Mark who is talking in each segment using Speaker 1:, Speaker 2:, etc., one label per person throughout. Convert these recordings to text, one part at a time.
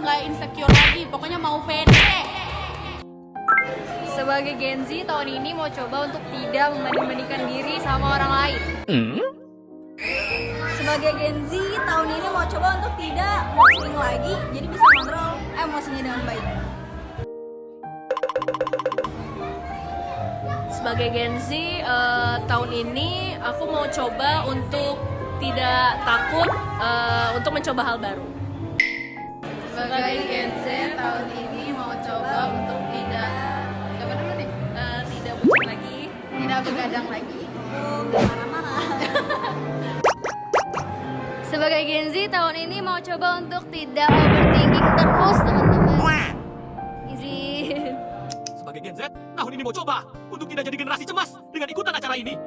Speaker 1: nggak insecure lagi, pokoknya mau pede.
Speaker 2: Sebagai Gen Z tahun ini mau coba untuk tidak membanding-bandingkan diri sama orang lain.
Speaker 3: Sebagai Gen Z tahun ini mau coba untuk tidak mood swing lagi, jadi bisa kontrol emosinya dengan baik.
Speaker 4: Sebagai Gen Z tahun ini aku mau coba untuk tidak takut untuk mencoba hal baru.
Speaker 1: Sebagai Gen Z tahun ini mau coba untuk tidak
Speaker 4: Tidak bucin lagi.
Speaker 1: tidak begadang lagi.
Speaker 3: Nggak marah-marah.
Speaker 2: Sebagai Gen Z tahun ini mau coba untuk tidak overthinking terus, teman-teman. Izin.
Speaker 5: Sebagai Gen Z, tahun ini mau coba untuk tidak jadi generasi cemas dengan ikutan acara ini.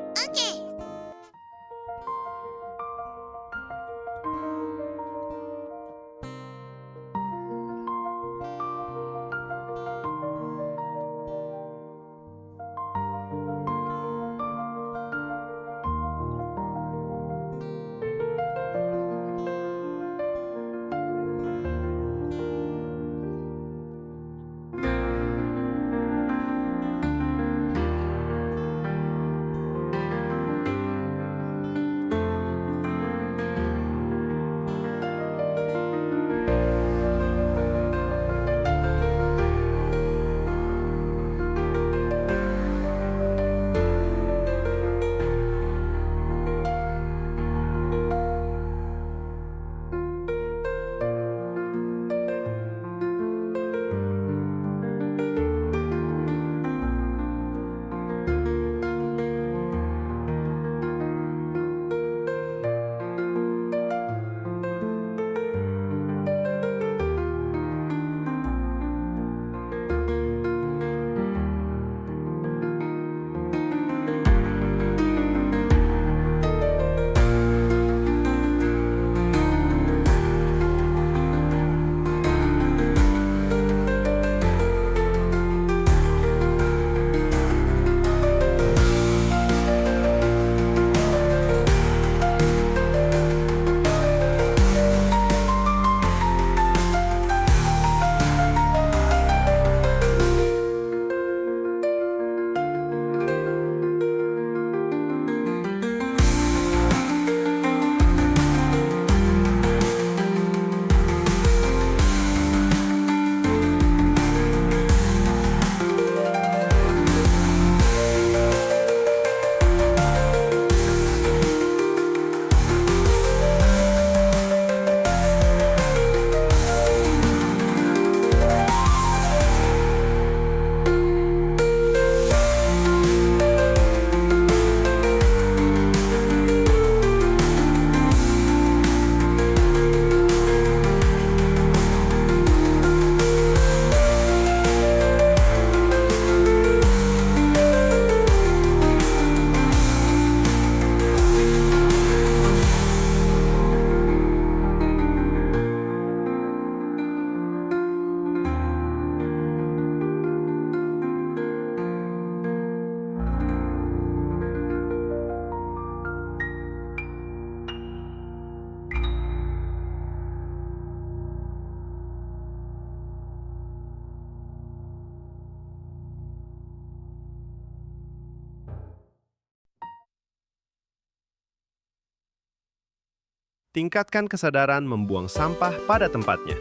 Speaker 6: Tingkatkan kesadaran membuang sampah pada tempatnya.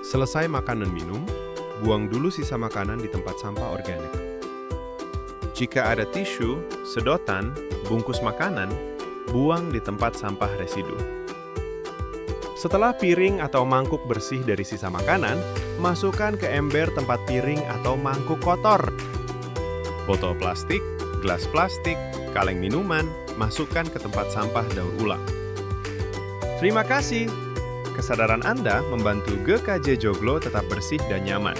Speaker 6: Selesai makan dan minum, buang dulu sisa makanan di tempat sampah organik. Jika ada tisu, sedotan, bungkus makanan, buang di tempat sampah residu. Setelah piring atau mangkuk bersih dari sisa makanan, masukkan ke ember tempat piring atau mangkuk kotor. Botol plastik, gelas plastik, kaleng minuman, masukkan ke tempat sampah daur ulang. Terima kasih. Kesadaran Anda membantu GKJ Joglo tetap bersih dan nyaman.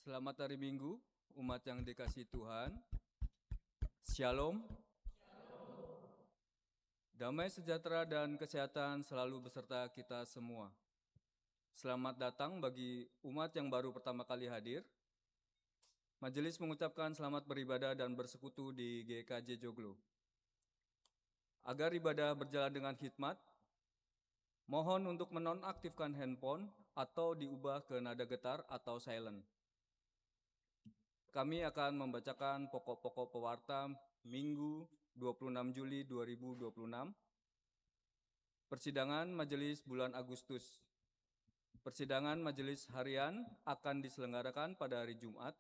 Speaker 7: Selamat hari Minggu, umat yang dikasihi Tuhan. Shalom. Damai sejahtera dan kesehatan selalu beserta kita semua. Selamat datang bagi umat yang baru pertama kali hadir. Majelis mengucapkan selamat beribadah dan bersekutu di GKJ Joglo. Agar ibadah berjalan dengan hikmat, mohon untuk menonaktifkan handphone atau diubah ke nada getar atau silent. Kami akan membacakan pokok-pokok pewarta Minggu 26 Juli 2026. Persidangan Majelis bulan Agustus. Persidangan Majelis Harian akan diselenggarakan pada hari Jumat,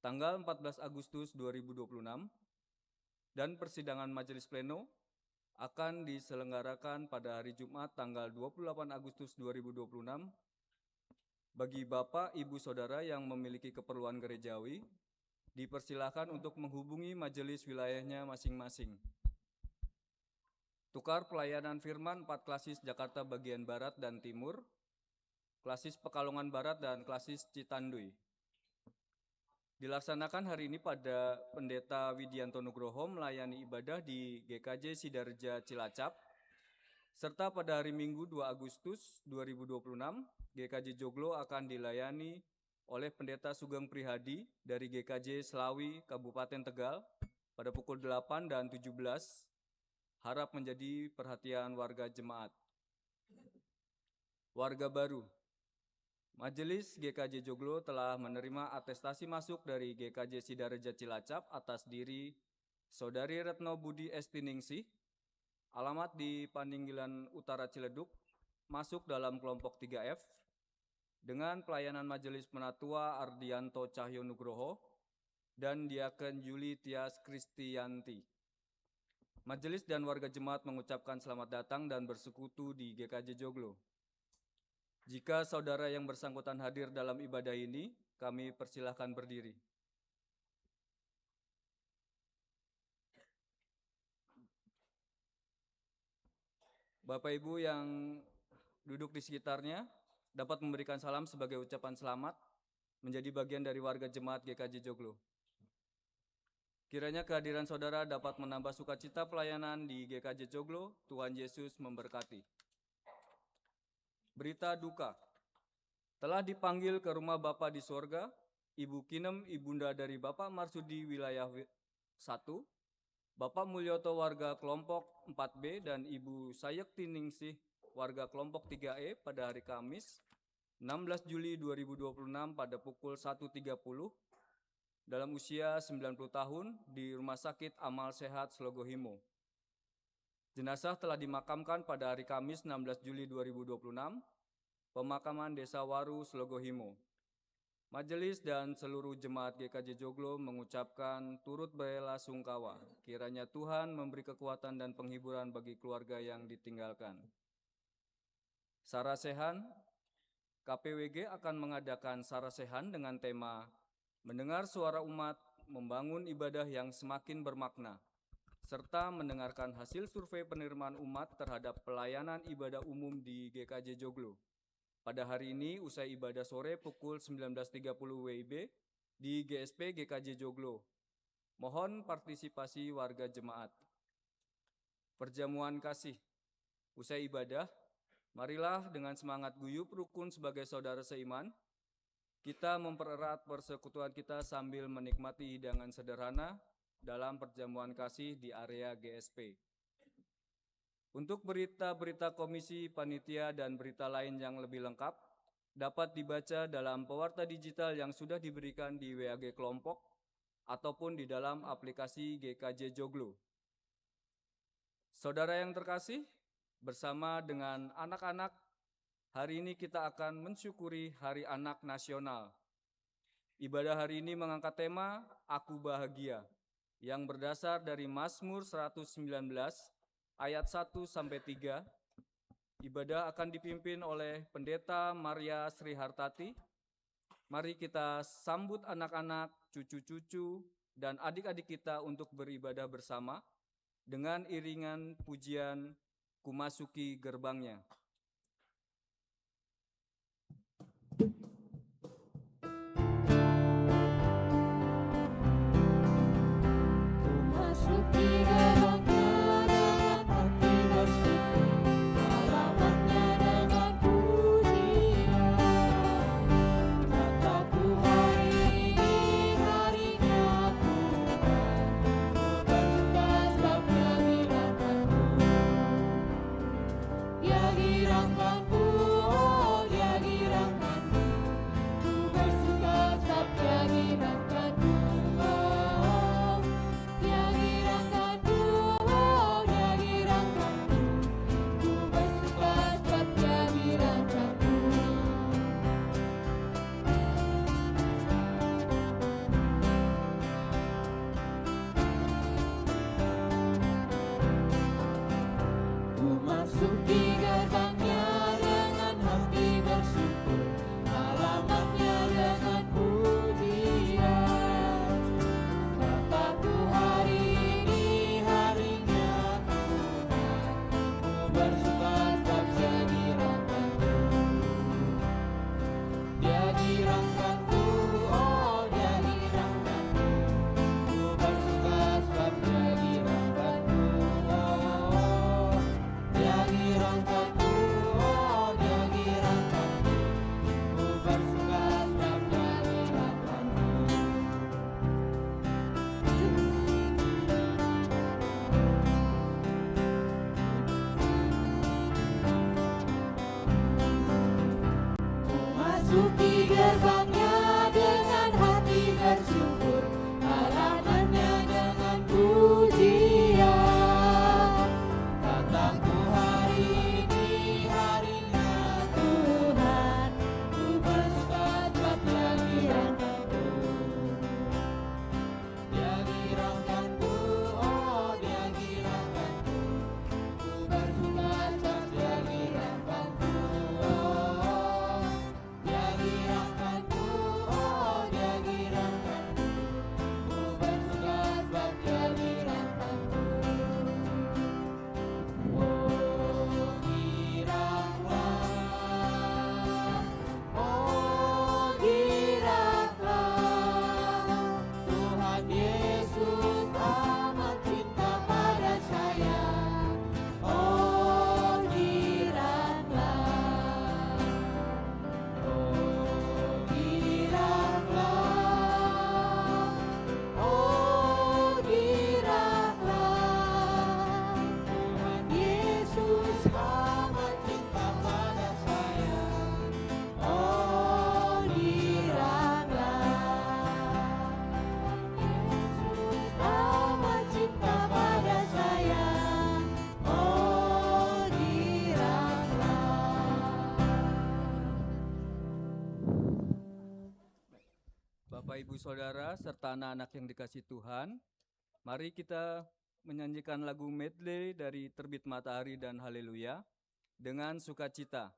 Speaker 7: tanggal 14 Agustus 2026, dan persidangan Majelis Pleno akan diselenggarakan pada hari Jumat, tanggal 28 Agustus 2026, bagi Bapak, Ibu, Saudara yang memiliki keperluan gerejawi, dipersilakan untuk menghubungi majelis wilayahnya masing-masing. Tukar pelayanan firman 4 klasis Jakarta bagian Barat dan Timur, klasis Pekalongan Barat dan klasis Citanduy. Dilaksanakan hari ini pada Pendeta Widianto Nugroho melayani ibadah di GKJ Sidareja Cilacap, serta pada hari Minggu 2 Agustus 2026, GKJ Joglo akan dilayani oleh Pendeta Sugeng Prihadi dari GKJ Selawi, Kabupaten Tegal pada pukul 8 dan 17, harap menjadi perhatian warga jemaat. Warga baru, Majelis GKJ Joglo telah menerima atestasi masuk dari GKJ Sidareja Cilacap atas diri Saudari Retno Budi Estiningsih, alamat di Paninggilan Utara Ciledug, masuk dalam kelompok 3F, dengan pelayanan Majelis Penatua Ardianto Cahyo Nugroho dan Diaken Yuli Tias Kristianti. Majelis dan warga jemaat mengucapkan selamat datang dan bersekutu di GKJ Joglo. Jika saudara yang bersangkutan hadir dalam ibadah ini, kami persilahkan berdiri. Bapak Ibu yang duduk di sekitarnya dapat memberikan salam sebagai ucapan selamat menjadi bagian dari warga jemaat GKJ Joglo. Kiranya kehadiran saudara dapat menambah sukacita pelayanan di GKJ Joglo. Tuhan Yesus memberkati. Berita duka. Telah dipanggil ke rumah Bapa di sorga, Ibu Kinem, ibunda dari Bapak Marsudi wilayah 1, Bapak Mulyoto warga kelompok 4B, dan Ibu Sayekti Ningsih warga kelompok 3E pada hari Kamis 16 Juli 2026 pada pukul 1.30 dalam usia 90 tahun di Rumah Sakit Amal Sehat Slogohimo. Jenazah telah dimakamkan pada hari Kamis 16 Juli 2026, pemakaman Desa Waru Slogohimo. Majelis dan seluruh jemaat GKJ Joglo mengucapkan turut bela sungkawa. Kiranya Tuhan memberi kekuatan dan penghiburan bagi keluarga yang ditinggalkan. Sarasehan, KPWG akan mengadakan Sarasehan dengan tema Mendengar Suara Umat, Membangun Ibadah yang Semakin Bermakna, serta mendengarkan hasil survei penerimaan umat terhadap pelayanan ibadah umum di GKJ Joglo. Pada hari ini, usai ibadah sore pukul 19.30 WIB di GSP GKJ Joglo. Mohon partisipasi warga jemaat. Perjamuan kasih. Usai ibadah, marilah dengan semangat guyup rukun sebagai saudara seiman, kita mempererat persekutuan kita sambil menikmati hidangan sederhana dalam perjamuan kasih di area GSP. Untuk berita-berita komisi, panitia, dan berita lain yang lebih lengkap, dapat dibaca dalam pewarta digital yang sudah diberikan di WAG kelompok ataupun di dalam aplikasi GKJ Joglo. Saudara yang terkasih, bersama dengan anak-anak, hari ini kita akan mensyukuri Hari Anak Nasional. Ibadah hari ini mengangkat tema Aku Bahagia yang berdasar dari Mazmur 119 ayat 1-3. Ibadah akan dipimpin oleh Pendeta Maria Sri Hartati. Mari kita sambut anak-anak, cucu-cucu, dan adik-adik kita untuk beribadah bersama dengan iringan pujian Kumasuki Gerbangnya. saudara serta anak-anak yang dikasih Tuhan, mari kita menyanyikan lagu medley dari Terbit Matahari dan Haleluya dengan sukacita.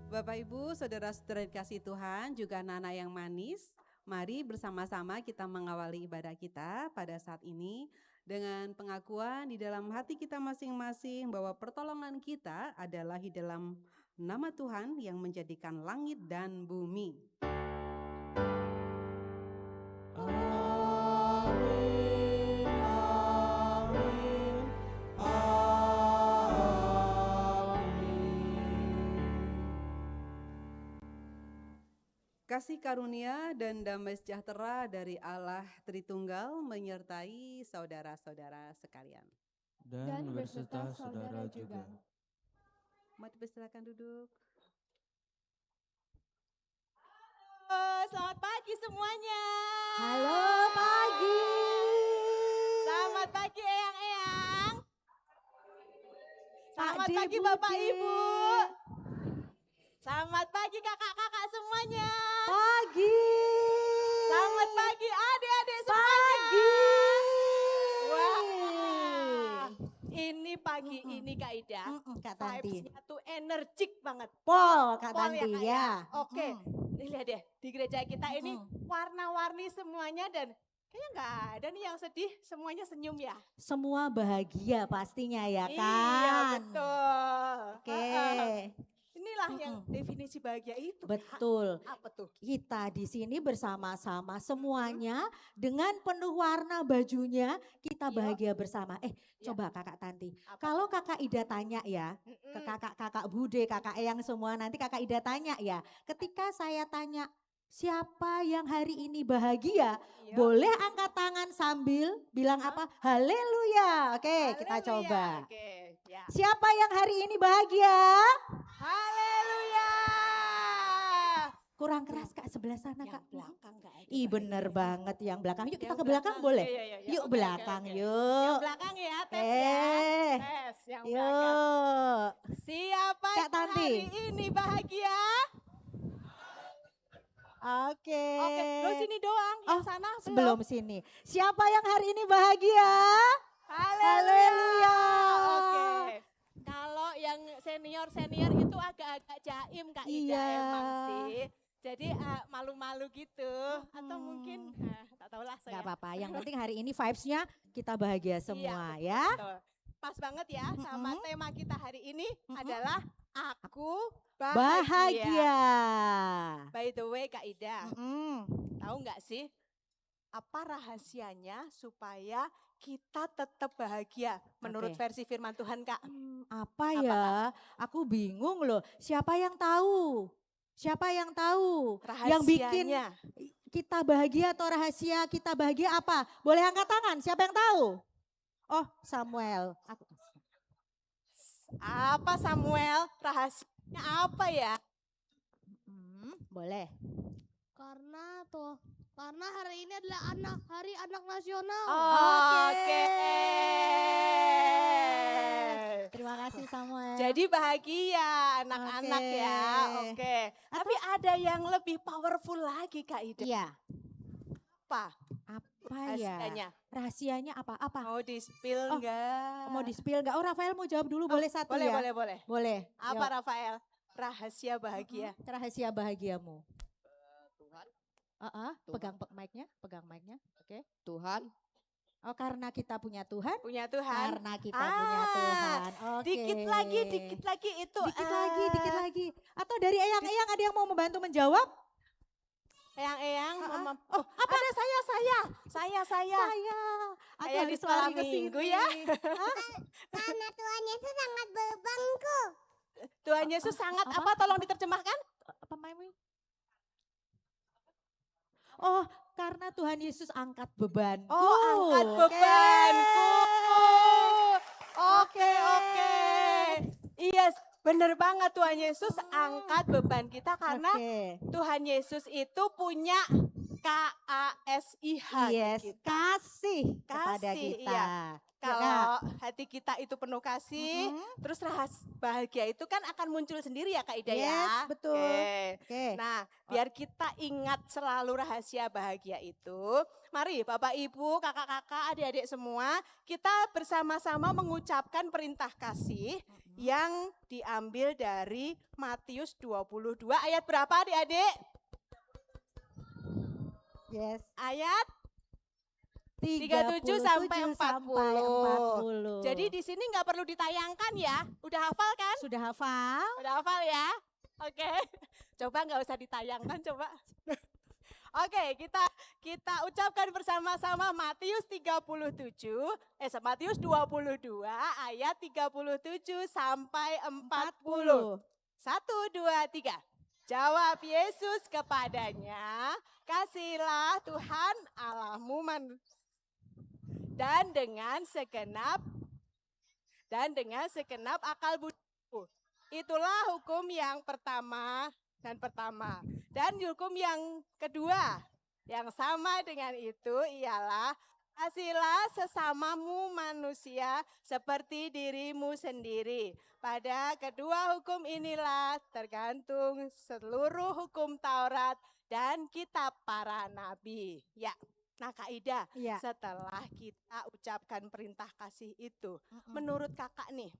Speaker 8: Bapak Ibu, saudara-saudara dikasih Tuhan, juga anak-anak yang manis, mari bersama-sama kita mengawali ibadah kita pada saat ini dengan pengakuan di dalam hati kita masing-masing bahwa pertolongan kita adalah di dalam nama Tuhan yang menjadikan langit dan bumi. Kasih karunia dan damai sejahtera dari Allah Tritunggal menyertai saudara-saudara sekalian.
Speaker 9: Dan berserta saudara juga.
Speaker 8: Mari dipersilakan duduk.
Speaker 3: Selamat pagi semuanya.
Speaker 2: Halo pagi.
Speaker 3: Selamat pagi Eyang-Eyang. Selamat
Speaker 2: Pak
Speaker 3: pagi
Speaker 2: Deputi.
Speaker 3: Bapak Ibu. Selamat pagi kakak-kakak semuanya.
Speaker 2: Pagi.
Speaker 3: Selamat pagi adik-adik semuanya.
Speaker 2: Pagi.
Speaker 3: Wah, ini pagi ini Kak Ida.
Speaker 2: Kak Tanti.
Speaker 3: Vibes-nya tuh energik banget.
Speaker 2: Pol Kak
Speaker 3: Pol
Speaker 2: Tanti
Speaker 3: Kak,
Speaker 2: ya.
Speaker 3: Oke, nih lihat deh di gereja kita ini warna-warni semuanya dan kayaknya nggak ada nih yang sedih, semuanya senyum ya.
Speaker 2: Semua bahagia pastinya ya kan.
Speaker 3: Iya betul.
Speaker 2: Oke.
Speaker 3: Inilah yang definisi bahagia itu. Kak.
Speaker 2: Betul.
Speaker 3: Apa tuh?
Speaker 2: Kita di sini bersama-sama semuanya dengan penuh warna bajunya kita bahagia bersama. Coba Kakak Tanti.
Speaker 3: Apa
Speaker 2: Kalau Kakak Ida tanya ya ke kakak-kakak Bude, Kakak Eyang semua nanti Kakak Ida tanya ya. Ketika saya tanya siapa yang hari ini bahagia, boleh angkat tangan sambil bilang apa? Haleluya. Oke, kita
Speaker 3: Haleluya.
Speaker 2: coba.
Speaker 3: Oke, ya.
Speaker 2: Siapa yang hari ini bahagia?
Speaker 3: Haleluya.
Speaker 2: Kurang keras Kak, sebelah sana
Speaker 3: Yang
Speaker 2: Kak.
Speaker 3: belakang nggak ada.
Speaker 2: Ih bener banget yang belakang. Yuk kita
Speaker 3: Yang
Speaker 2: ke belakang
Speaker 3: belakang.
Speaker 2: boleh?
Speaker 3: Iya.
Speaker 2: Yuk
Speaker 3: Oke,
Speaker 2: belakang
Speaker 3: oke.
Speaker 2: yuk.
Speaker 3: Yang belakang ya, tes ya. Tes yang belakang.
Speaker 2: Yuk.
Speaker 3: Siapa
Speaker 2: Kak
Speaker 3: yang
Speaker 2: Tanti.
Speaker 3: hari ini bahagia?
Speaker 2: Oke.
Speaker 3: Oke, terus sini doang, yang sana
Speaker 2: Sebelum sini. Siapa yang hari ini bahagia?
Speaker 3: Haleluya. Oke. Kalau yang senior-senior itu agak-agak jaim Kak Ida
Speaker 2: Iya.
Speaker 3: emang sih. Jadi malu-malu gitu atau mungkin tak tahulah saya.
Speaker 2: Gak apa-apa, yang penting hari ini vibes-nya kita bahagia semua ya.
Speaker 3: Betul. pas banget ya sama
Speaker 2: Mm-mm.
Speaker 3: tema kita hari ini
Speaker 2: Mm-mm.
Speaker 3: adalah aku
Speaker 2: Bahagia.
Speaker 3: By the way Kak Ida,
Speaker 2: Mm-mm.
Speaker 3: tahu nggak sih apa rahasianya supaya kita tetap bahagia menurut
Speaker 2: Oke.
Speaker 3: versi firman Tuhan Kak?
Speaker 2: Apa ya? Aku bingung loh. Siapa yang tahu? Siapa yang tahu? Yang bikin
Speaker 3: Rahasianya.
Speaker 2: kita bahagia atau rahasia kita bahagia apa? Boleh angkat tangan. Siapa yang tahu? Oh, Samuel.
Speaker 3: Apa Samuel? Rahasianya apa ya?
Speaker 2: Boleh.
Speaker 1: Karena hari ini adalah hari anak nasional.
Speaker 3: Oke.
Speaker 2: Terima kasih Samuel.
Speaker 3: Jadi bahagia anak-anak
Speaker 2: Oke.
Speaker 3: ya. Oke. Tapi ada yang lebih powerful lagi Kak Ida.
Speaker 2: Iya.
Speaker 3: Apa
Speaker 2: Apa ya?
Speaker 3: rahasianya?
Speaker 2: Rahasianya apa? Apa?
Speaker 3: Mau di-spill enggak?
Speaker 2: Mau di-spill nggak? Oh, Rafael mau jawab dulu, boleh satu
Speaker 3: Boleh,
Speaker 2: ya?
Speaker 3: boleh.
Speaker 2: Boleh.
Speaker 3: Apa
Speaker 2: Yuk.
Speaker 3: Rafael? Rahasia bahagia.
Speaker 2: Rahasia bahagiamu.
Speaker 1: Tuhan.
Speaker 2: Pegang mic-nya, pegang mic-nya. Oke.
Speaker 1: Tuhan.
Speaker 2: Oh, karena kita punya Tuhan.
Speaker 3: Punya Tuhan.
Speaker 2: Karena kita punya Tuhan. Oke.
Speaker 3: Dikit lagi itu.
Speaker 2: Dikit lagi. Atau dari eyang-eyang ada yang mau membantu menjawab?
Speaker 3: Eyang-eyang, Mama.
Speaker 2: Oh, apa?
Speaker 3: Ada saya.
Speaker 2: Saya. Aku
Speaker 3: Kayak di
Speaker 2: harus
Speaker 3: sekolah
Speaker 2: lari ke
Speaker 3: minggu
Speaker 2: sini.
Speaker 3: ya.
Speaker 10: Karena Tuhan Yesus sangat bebanku.
Speaker 3: Tuhan Yesus sangat apa? Tolong diterjemahkan.
Speaker 2: Apa Mami? Oh, karena Tuhan Yesus angkat bebanku.
Speaker 3: Oh, angkat
Speaker 2: Oke.
Speaker 3: bebanku. Oke. Iya, bener banget Tuhan Yesus angkat beban kita karena
Speaker 2: Oke.
Speaker 3: Tuhan Yesus itu punya KASIH.
Speaker 2: Yes,
Speaker 3: kita.
Speaker 2: kasih kepada
Speaker 3: Kasih,
Speaker 2: kita.
Speaker 3: iya.
Speaker 2: Ya,
Speaker 3: Kalau hati kita itu penuh kasih, terus bahagia itu kan akan muncul sendiri ya Kak Ida ya.
Speaker 2: Yes, betul.
Speaker 3: Oke.
Speaker 2: Oke.
Speaker 3: Nah, biar kita ingat selalu rahasia bahagia itu, mari Bapak Ibu, kakak-kakak, adik-adik semua, kita bersama-sama mengucapkan perintah kasih yang diambil dari Matius 22 ayat berapa adik-adik?
Speaker 2: Yes.
Speaker 3: Ayat 37 sampai 40. Jadi di sini nggak perlu ditayangkan ya. Udah hafal kan?
Speaker 2: Sudah hafal?
Speaker 3: Udah hafal ya? Oke. Coba nggak usah ditayangkan coba. Oke, kita ucapkan bersama-sama Matius 22 ayat 37 sampai 40. 1, 2, 3. Jawab Yesus kepadanya, kasihlah Tuhan Allahmu dan dengan segenap akal budimu. Itulah hukum yang pertama. Dan hukum yang kedua yang sama dengan itu ialah kasihlah sesamamu manusia seperti dirimu sendiri. Pada kedua hukum inilah tergantung seluruh hukum Taurat dan kitab para nabi. Ya. Nah Kak Ida,
Speaker 2: Iya.
Speaker 3: setelah kita ucapkan perintah kasih itu, menurut kakak nih,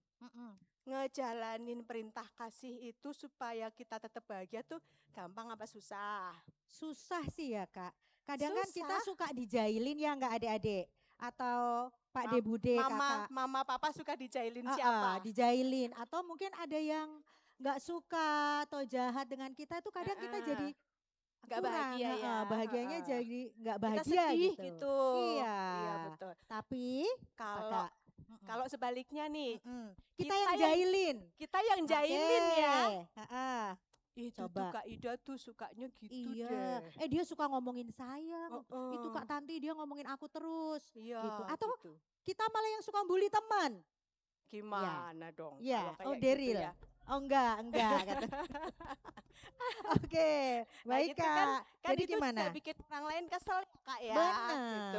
Speaker 3: ngejalanin perintah kasih itu supaya kita tetap bahagia tuh gampang apa susah?
Speaker 2: Susah sih ya Kak. Kadang kan kita
Speaker 3: Susah.
Speaker 2: suka dijailin ya nggak adik-adik. Atau Pak De Bude kakak.
Speaker 3: Mama papa suka dijailin
Speaker 2: Ah,
Speaker 3: siapa?
Speaker 2: dijailin. Atau mungkin ada yang nggak suka atau jahat dengan kita itu kadang kita jadi
Speaker 3: Nggak
Speaker 2: kurang,
Speaker 3: bahagia ya.
Speaker 2: bahagianya jadi nggak
Speaker 3: Kita
Speaker 2: bahagia
Speaker 3: sedih
Speaker 2: gitu.
Speaker 3: gitu.
Speaker 2: Iya.
Speaker 3: Iya betul.
Speaker 2: Tapi
Speaker 3: Kalau
Speaker 2: Kakak,
Speaker 3: kalau sebaliknya nih,
Speaker 2: kita yang jailin.
Speaker 3: kita yang jailin ya. Itu
Speaker 2: Coba.
Speaker 3: tuh Kak Ida tuh sukanya gitu
Speaker 2: Iya.
Speaker 3: deh.
Speaker 2: Dia suka ngomongin saya. Itu
Speaker 3: Heeh.
Speaker 2: Kak Tanti dia ngomongin aku terus.
Speaker 3: Iya,
Speaker 2: Gitu. Atau
Speaker 3: gitu.
Speaker 2: kita malah yang suka bully teman.
Speaker 3: Gimana dong?
Speaker 2: Iya.
Speaker 3: kalau
Speaker 2: Oh,
Speaker 3: kayak gitu
Speaker 2: Deril.
Speaker 3: ya?
Speaker 2: Oh enggak kata. Oke,
Speaker 3: Nah,
Speaker 2: baik
Speaker 3: gitu
Speaker 2: Kak.
Speaker 3: kan
Speaker 2: Jadi
Speaker 3: itu
Speaker 2: gimana?
Speaker 3: juga bikin orang lain kesel ya, Kak ya. Gitu.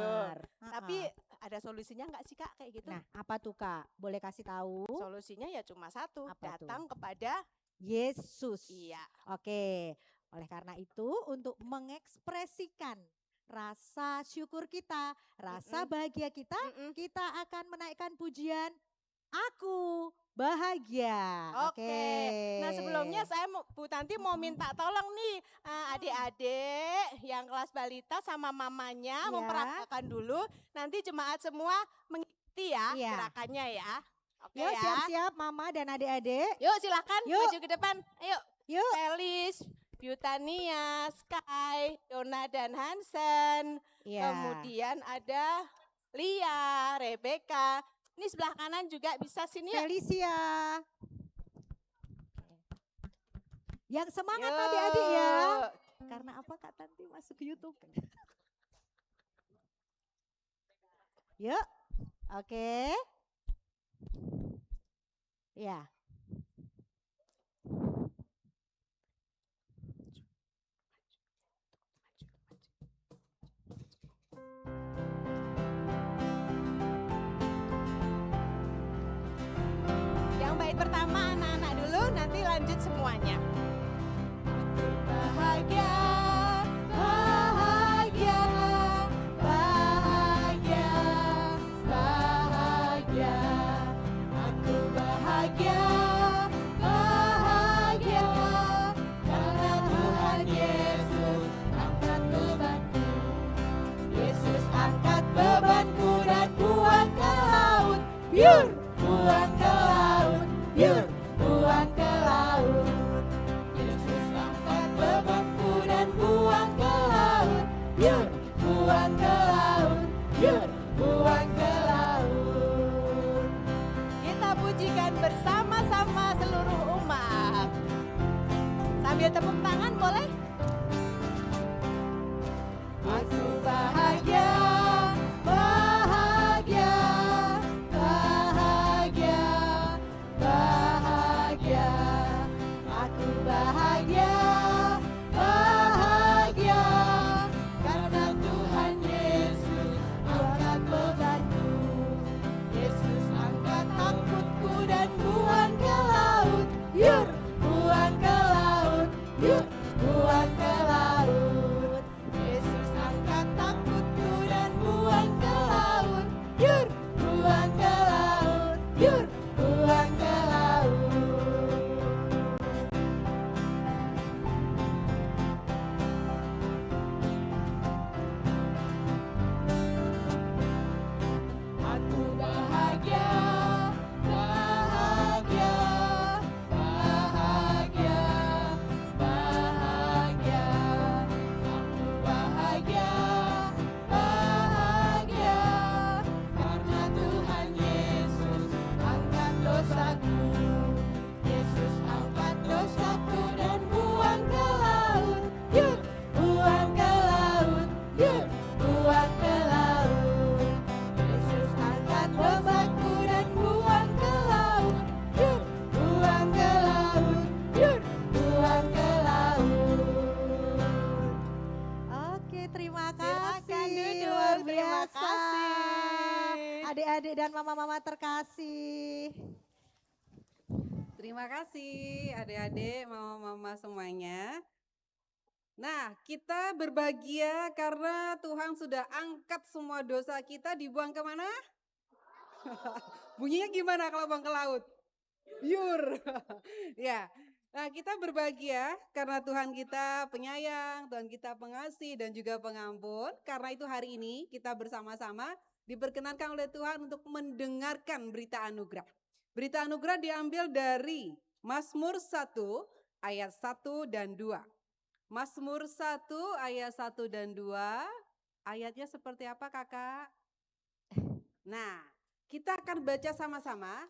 Speaker 2: Benar.
Speaker 3: Tapi ada solusinya nggak sih Kak kayak gitu?
Speaker 2: Nah, apa tuh Kak? Boleh kasih tahu?
Speaker 3: Solusinya ya cuma satu,
Speaker 2: Apa tuh?
Speaker 3: datang kepada
Speaker 2: Yesus.
Speaker 3: Iya.
Speaker 2: Oke. Oleh karena itu untuk mengekspresikan rasa syukur kita, rasa bahagia kita, kita akan menaikkan pujian aku bahagia.
Speaker 3: Oke. Nah sebelumnya saya Bu Tanti mau minta tolong nih adik-adik yang kelas balita sama mamanya
Speaker 2: Iya.
Speaker 3: memperagakan dulu. Nanti jemaat semua mengikuti ikuti ya
Speaker 2: Iya.
Speaker 3: gerakannya ya. Oke
Speaker 2: Yuk
Speaker 3: ya.
Speaker 2: siap-siap Mama dan adik-adik.
Speaker 3: Yuk silakan
Speaker 2: Yuk.
Speaker 3: maju ke depan. Ayo.
Speaker 2: Yuk.
Speaker 3: Felis, Yutania, Sky, Dona dan Hansen.
Speaker 2: Iya.
Speaker 3: Kemudian ada Lia, Rebecca. Ini sebelah kanan juga bisa sini ya.
Speaker 2: Felicia. Yang semangat
Speaker 3: Yuk.
Speaker 2: adik-adik ya. Karena apa Kak Tanti masuk ke YouTube? Yuk. Oke. Ya.
Speaker 3: Yang bait pertama anak-anak dulu, nanti lanjut semuanya. Bahagia, bahagia, bahagia, bahagia. Aku bahagia, bahagia, karena Tuhan Yesus angkat bebanku. Yesus angkat bebanku dan buang ke laut. Yur, buang ke laut. Yur, buang ke laut. Yesus angkat bebanku dan buang ke laut. Yur, buang ke laut. Yur, buang ke laut. Kita pujikan bersama-sama seluruh umat. Sambil tepuk tangan boleh? Aku bahagia, bahagia, bahagia, bahagia. Aku bahagia, bahagia, karena Tuhan Yesus angkat bebanku. Yesus angkat takutku dan buang ke laut. Yur, buang ke laut. Yur, buang ke laut. Yesus angkat takutku dan buang ke laut. Yur, buang ke laut. Yur, buang ke laut. Aku bahagia, bahagia, bahagia, bahagia. Aku bahagia, bahagia, karena Tuhan Yesus angkat dosaku. Yesus angkat dosaku dan buang ke laut. Yuk, buang ke laut. Yuk, buang ke laut. Yesus angkat dosaku dan buang ke laut. Yuk, buang ke laut. Yuk, buang ke laut.
Speaker 2: Oke, terima
Speaker 3: Silakan
Speaker 2: kasih.
Speaker 3: duduk,
Speaker 2: Luar
Speaker 3: terima
Speaker 2: biasa.
Speaker 3: kasih.
Speaker 2: Adik-adik dan mama-mama terkasih.
Speaker 8: Terima kasih adik-adik, mama-mama semuanya. Nah, kita berbahagia karena Tuhan sudah angkat semua dosa kita dibuang kemana? Bunyinya gimana kalau buang ke laut? Biur. Ya, nah kita berbahagia karena Tuhan kita penyayang, Tuhan kita pengasih dan juga pengampun. Karena itu hari ini kita bersama-sama diperkenankan oleh Tuhan untuk mendengarkan berita anugerah. Berita anugerah diambil dari Mazmur 1 ayat 1 dan 2. Mazmur 1 ayat 1 dan 2. Ayatnya seperti apa kakak? Nah, kita akan baca sama-sama.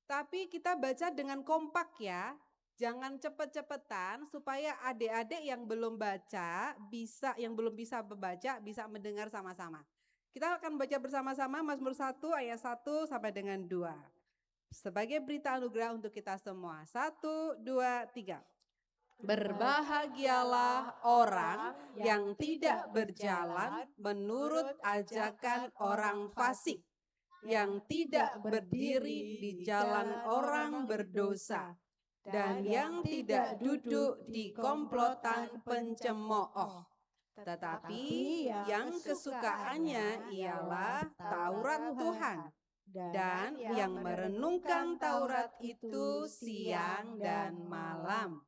Speaker 8: Tapi kita baca dengan kompak ya. Jangan cepet-cepetan supaya adik-adik yang belum baca yang belum bisa membaca bisa mendengar sama-sama. Kita akan baca bersama-sama Mazmur 1 ayat 1 sampai dengan 2. Sebagai berita anugerah untuk kita semua. 1, 2, 3. Berbahagialah orang yang tidak berjalan menurut ajakan orang fasik, yang tidak berdiri di jalan orang berdosa, dan yang tidak duduk di komplotan pencemooh. Tetapi yang kesukaannya ialah Taurat Tuhan, dan yang merenungkan Taurat itu siang dan malam.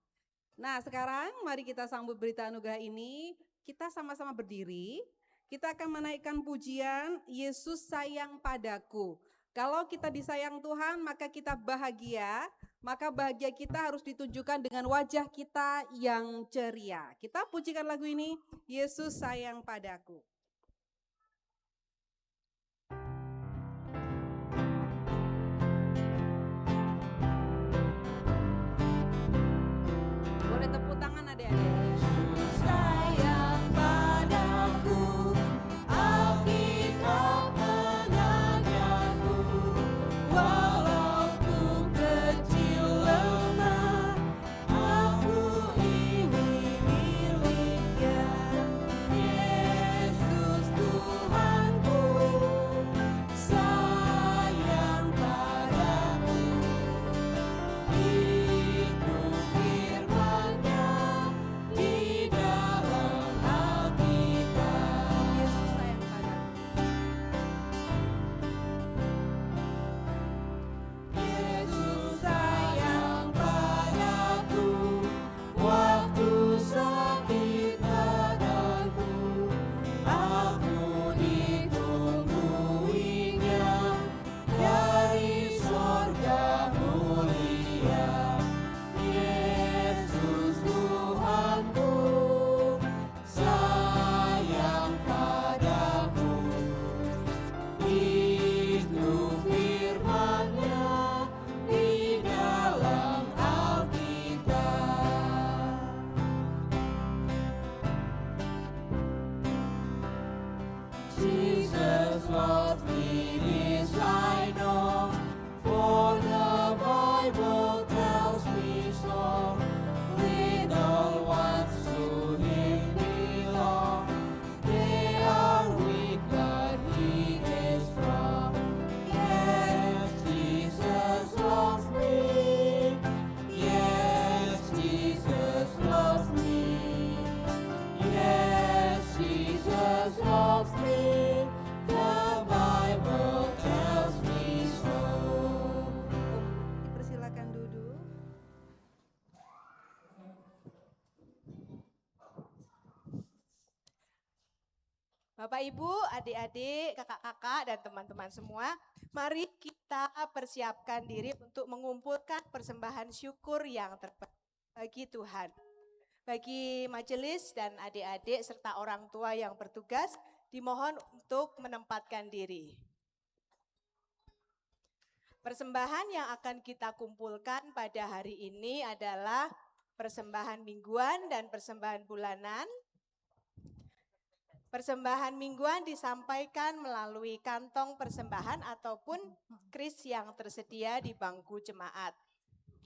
Speaker 8: Nah sekarang mari kita sambut berita anugerah ini. Kita sama-sama berdiri. Kita akan menaikkan pujian Yesus sayang padaku. Kalau kita disayang Tuhan, maka kita bahagia. Maka bahagia kita harus ditunjukkan dengan wajah kita yang ceria. Kita pujikan lagu ini, Yesus sayang padaku. Boleh tepuk tangan adik-adik.
Speaker 1: Sayang padaku, Alkitab pengajarku, walaupun kecil lemah, aku ini miliknya. Yesus Tuhanku, sayang padaku, hidup firman-Nya di dalam Alkitab.
Speaker 8: Yesus sayang padaku.
Speaker 1: Yesus sayang padaku, waktu sakit badanku, aku ditungguinya dari sorga mulia. Yesus Tuhanku, sayang padaku, itu firman-Nya di dalam Alkitab. Jesus loves me, this I know, for the Bible tells me so. Little ones to Him belong, they are weak but He is strong. Yes, Jesus loves me. Yes, Jesus loves me. Yes, Jesus loves me. The Bible tells me so.
Speaker 8: Dipersilakan duduk.
Speaker 3: Bapak, Ibu, adik-adik, kakak-kakak, dan teman-teman semua, mari kita persiapkan diri untuk mengumpulkan persembahan syukur yang terbaik bagi Tuhan. Bagi majelis dan adik-adik serta orang tua yang bertugas, dimohon untuk menempatkan diri. Persembahan yang akan kita kumpulkan pada hari ini adalah persembahan mingguan dan persembahan bulanan. Persembahan mingguan disampaikan melalui kantong persembahan ataupun kris yang tersedia di bangku jemaat.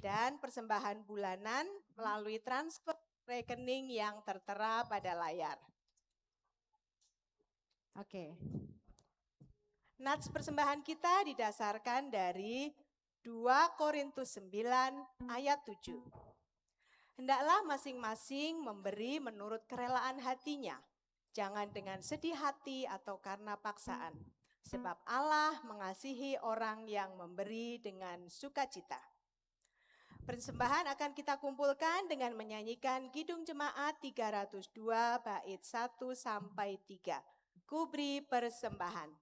Speaker 3: Dan persembahan bulanan melalui transfer rekening yang tertera pada layar.
Speaker 2: Oke.
Speaker 3: Nats persembahan kita didasarkan dari 2 Korintus 9 ayat 7. Hendaklah masing-masing memberi menurut kerelaan hatinya, jangan dengan sedih hati atau karena paksaan, sebab Allah mengasihi orang yang memberi dengan sukacita. Persembahan akan kita kumpulkan dengan menyanyikan Kidung Jemaat 302 bait 1 sampai 3. Kuberi persembahan.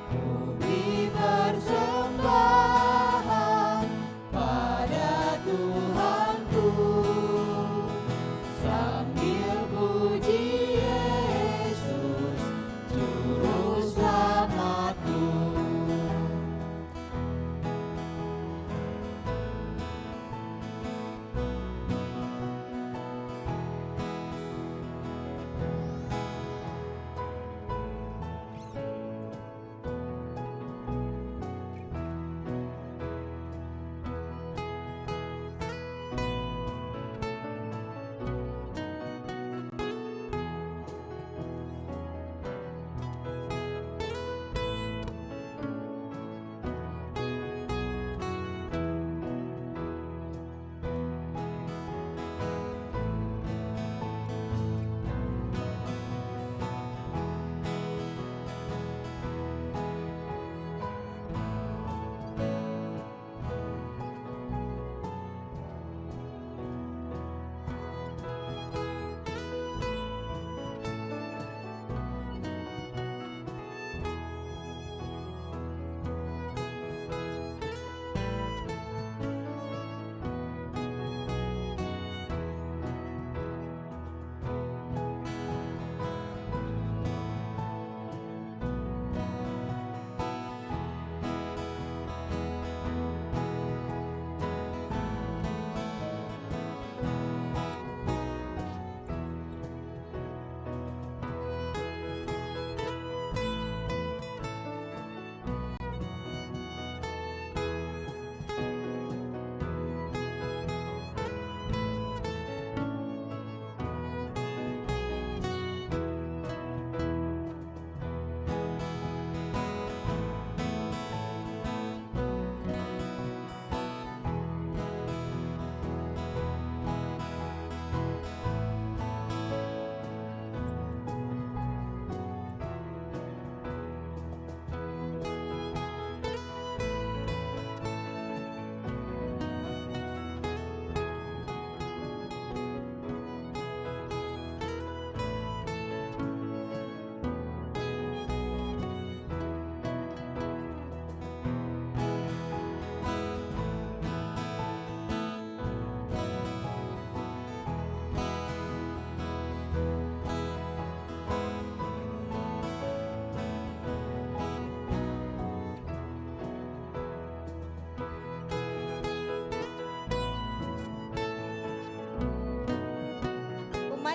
Speaker 1: Kuberi persembahan pada Tuhanku, sambil puji Yesus, Juru Selamatku.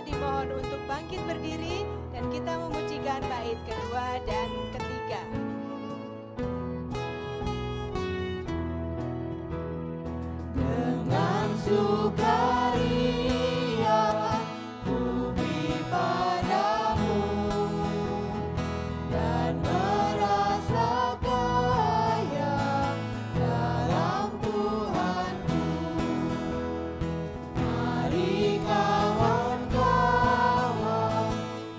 Speaker 3: dimohon untuk bangkit berdiri dan kita memujikan bait kedua dan ketiga.
Speaker 9: Dengan sukaria puji padamu dan merasa kaya dalam Tuhanku. Mari kawan-kawan,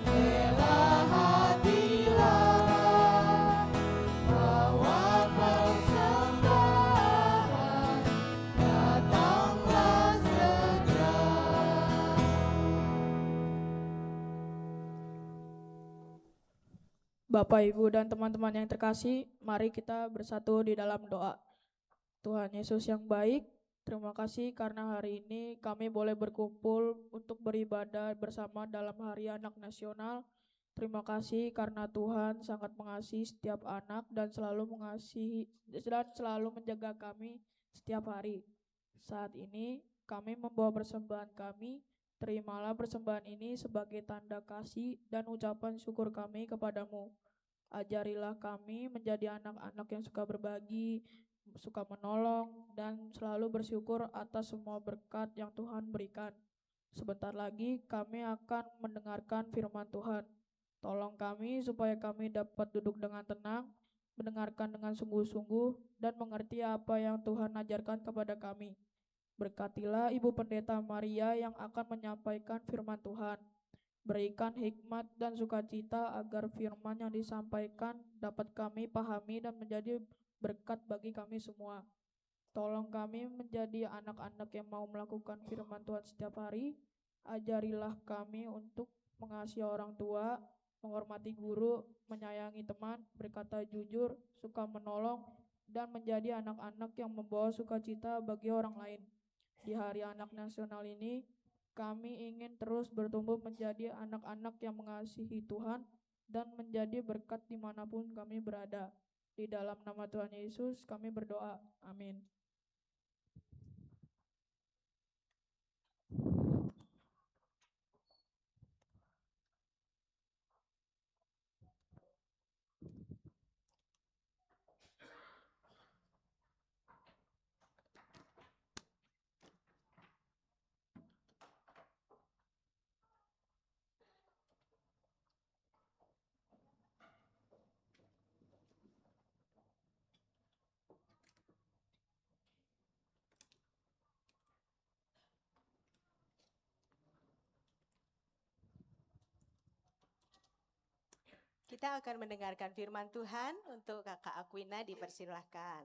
Speaker 9: rela hatilah, bawa persembahan, datanglah segera.
Speaker 11: Bapak, Ibu, dan teman-teman yang terkasih, mari kita bersatu di dalam doa. Tuhan Yesus yang baik, terima kasih karena hari ini kami boleh berkumpul untuk beribadah bersama dalam Hari Anak Nasional. Terima kasih karena Tuhan sangat mengasihi setiap anak dan selalu mengasihi dan selalu menjaga kami setiap hari. Saat ini kami membawa persembahan kami. Terimalah persembahan ini sebagai tanda kasih dan ucapan syukur kami kepadamu. Ajarilah kami menjadi anak-anak yang suka berbagi, suka menolong, dan selalu bersyukur atas semua berkat yang Tuhan berikan. Sebentar lagi kami akan mendengarkan firman Tuhan. Tolong kami supaya kami dapat duduk dengan tenang, mendengarkan dengan sungguh-sungguh, dan mengerti apa yang Tuhan ajarkan kepada kami. Berkatilah Ibu Pendeta Maria yang akan menyampaikan firman Tuhan. Berikan hikmat dan sukacita agar firman yang disampaikan dapat kami pahami dan menjadi berkat bagi kami semua. Tolong kami menjadi anak-anak yang mau melakukan firman Tuhan setiap hari. Ajarilah kami untuk mengasihi orang tua, menghormati guru, menyayangi teman, berkata jujur, suka menolong, dan menjadi anak-anak yang membawa sukacita bagi orang lain. Di Hari Anak Nasional ini, kami ingin terus bertumbuh menjadi anak-anak yang mengasihi Tuhan dan menjadi berkat dimanapun kami berada. Di dalam nama Tuhan Yesus kami berdoa. Amin.
Speaker 3: Kita akan mendengarkan firman Tuhan. Untuk Kakak Aquina dipersilahkan.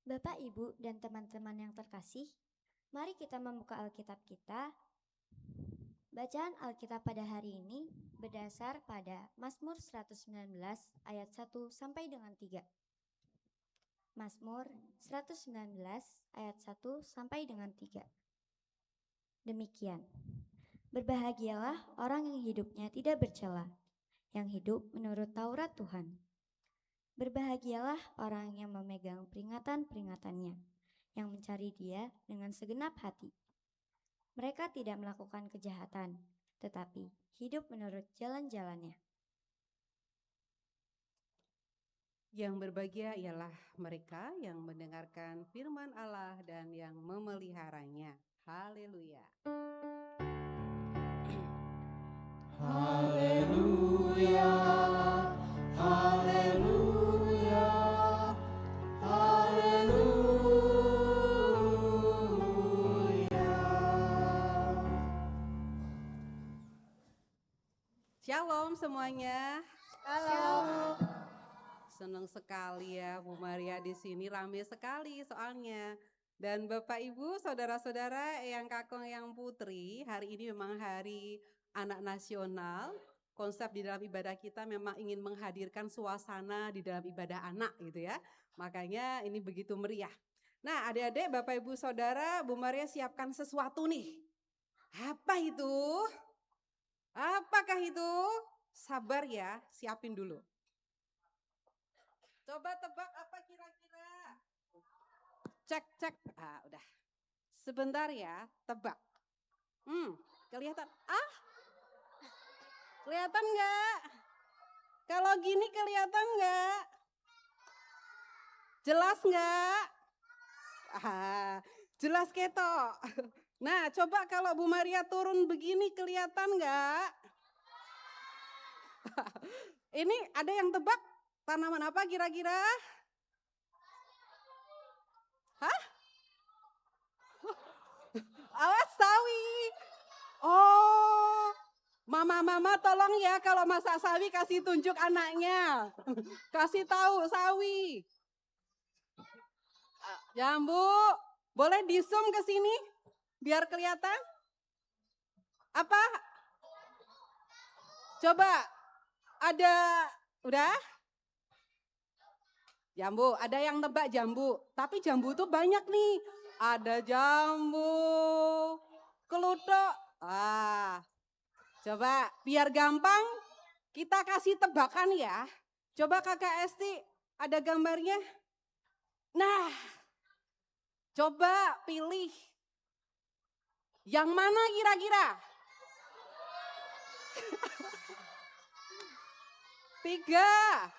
Speaker 10: Bapak, Ibu, dan teman-teman yang terkasih, mari kita membuka Alkitab kita. Bacaan Alkitab pada hari ini berdasar pada Mazmur 119 ayat 1 sampai dengan 3. Mazmur 119 ayat 1 sampai dengan 3. Demikian. Berbahagialah orang yang hidupnya tidak bercela, yang hidup menurut Taurat Tuhan. Berbahagialah orang yang memegang peringatan-peringatannya, yang mencari Dia dengan segenap hati. Mereka tidak melakukan kejahatan, tetapi hidup menurut jalan-jalannya.
Speaker 8: Yang berbahagia ialah mereka yang mendengarkan firman Allah dan yang memeliharanya. Haleluya.
Speaker 9: Haleluya, haleluya, haleluya.
Speaker 8: Shalom semuanya.
Speaker 3: Halo.
Speaker 8: Senang sekali ya Bu Maria di sini, rame sekali soalnya. Dan Bapak Ibu, saudara-saudara, yang kakung yang putri, hari ini memang Hari Anak Nasional. Konsep di dalam ibadah kita memang ingin menghadirkan suasana di dalam ibadah anak gitu ya. Makanya ini begitu meriah. Nah, adik-adik, Bapak Ibu Saudara, Bu Maria siapkan sesuatu nih. Apa itu? Apakah itu? Sabar ya, siapin dulu. Coba tebak apa kira-kira? Cek. Ah, udah. Sebentar ya, tebak. Kelihatan? Kelihatan nggak? Kalau gini kelihatan nggak? Jelas nggak? Jelas ketok. Nah, coba kalau Bu Maria turun begini kelihatan nggak? Ini ada yang tebak tanaman apa kira-kira? Hah? Awas sawi. Oh, mama tolong ya kalau masak sawi kasih tunjuk anaknya. Kasih tahu sawi. Jambu, boleh di zoom ke sini biar kelihatan? Apa? Coba, ada, udah? Jambu, ada yang nebak jambu. Tapi jambu tuh banyak nih. Ada jambu kelutuk. Coba biar gampang kita kasih tebakan ya. Coba Kakak Esti ada gambarnya. Nah, coba pilih. Yang mana kira-kira? 3.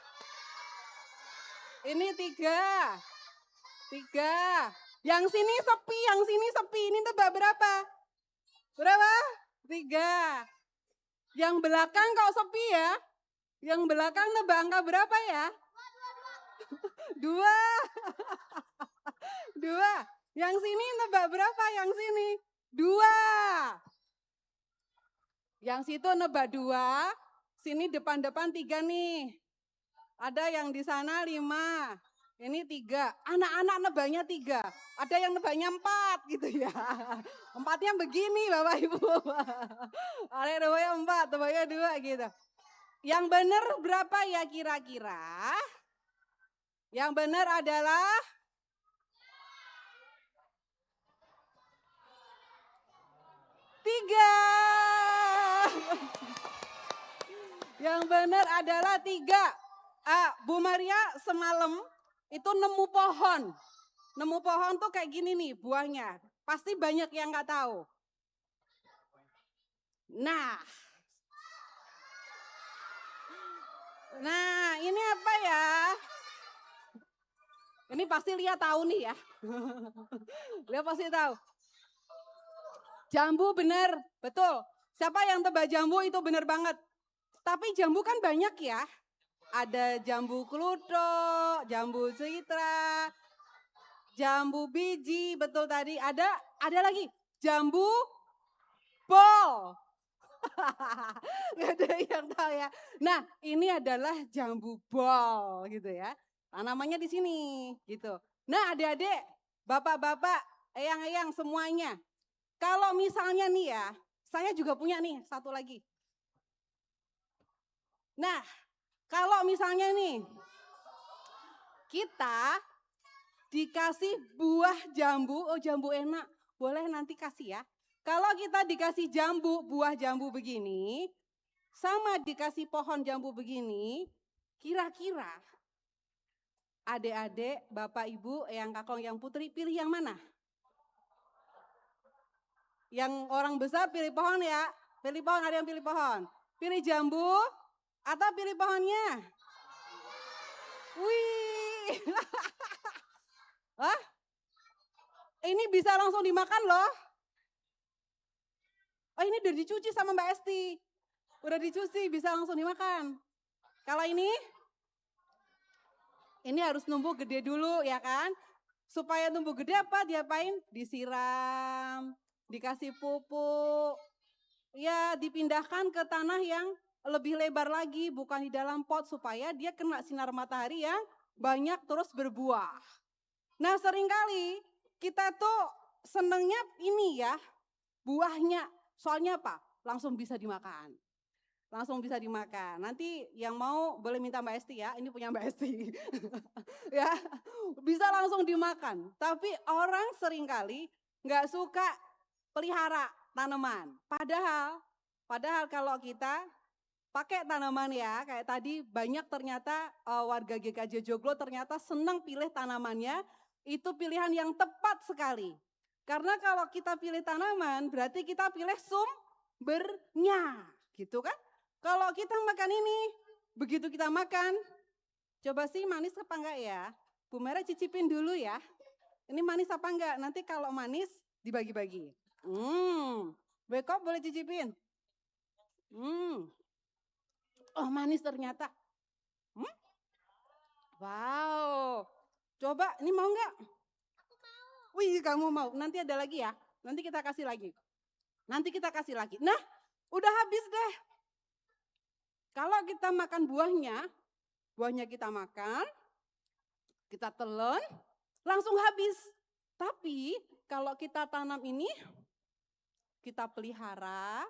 Speaker 8: Ini 3. Yang sini sepi. Ini tebak berapa? Berapa? 3. Yang belakang kok sepi ya? Yang belakang nebak angka berapa ya? 2. Yang sini nebak berapa? Yang sini? 2. Yang situ nebak 2. Sini depan-depan 3 nih. Ada yang di sana 5. Ini 3. Anak-anak nebaknya 3. Ada yang nebaknya 4 gitu ya. 4-nya begini Bapak Ibu. Ada yang nebaknya 4, nebaknya 2 gitu. Yang benar berapa ya kira-kira? Yang benar adalah 3. Yang benar adalah 3. Bu Maria semalam itu nemu pohon. Nemu pohon tuh kayak gini nih buahnya. Pasti banyak yang nggak tahu. Nah, ini apa ya? Ini pasti Lia tahu nih ya. Lia pasti tahu. Jambu bener, betul. Siapa yang tebak jambu itu bener banget. Tapi jambu kan banyak ya. Ada jambu kluthuk, jambu citra, jambu biji, betul tadi. Ada lagi jambu bol. Gak ada yang tahu ya. Nah, ini adalah jambu bol gitu ya. Namanya di sini gitu. Nah, adik-adik, bapak-bapak, eyang-eyang semuanya. Kalau misalnya nih ya, saya juga punya nih satu lagi. Nah, kalau misalnya nih, kita dikasih buah jambu, jambu enak, boleh nanti kasih ya. Kalau kita dikasih jambu, buah jambu begini, sama dikasih pohon jambu begini, kira-kira adik-adik, bapak, ibu, eyang, kakong, yang putri, pilih yang mana? Yang orang besar pilih pohon ya, pilih pohon, ada yang pilih pohon. Pilih jambu atau pilih pohonnya? Wih, hah? Ini bisa langsung dimakan loh. Oh, ini udah dicuci sama Mbak Esti. Udah dicuci, bisa langsung dimakan. Kalau ini harus numbuh gede dulu ya kan. Supaya tumbuh gede apa diapain? Disiram, dikasih pupuk. Ya, dipindahkan ke tanah yang lebih lebar lagi, bukan di dalam pot, supaya dia kena sinar matahari yang banyak terus berbuah. Nah, seringkali kita tuh senengnya ini ya, buahnya. Soalnya apa? Langsung bisa dimakan. Langsung bisa dimakan. Nanti yang mau boleh minta Mbak Esti ya, ini punya Mbak Esti. Ya, bisa langsung dimakan. Tapi orang seringkali nggak suka pelihara tanaman. Padahal kalau kita pakai tanaman ya. Kayak tadi banyak ternyata warga GKJ Joglo ternyata senang pilih tanamannya. Itu pilihan yang tepat sekali. Karena kalau kita pilih tanaman berarti kita pilih sumbernya, gitu kan? Kalau kita makan ini, begitu kita makan, coba sih manis apa enggak ya? Bu Mera cicipin dulu ya. Ini manis apa enggak? Nanti kalau manis dibagi-bagi. Bekop boleh cicipin? Oh manis ternyata. Wow. Coba ini mau enggak? Aku mau. Wih kamu mau. Nanti ada lagi ya. Nanti kita kasih lagi. Nah udah habis deh. Kalau kita makan buahnya kita makan, kita telan, langsung habis. Tapi kalau kita tanam ini, kita pelihara,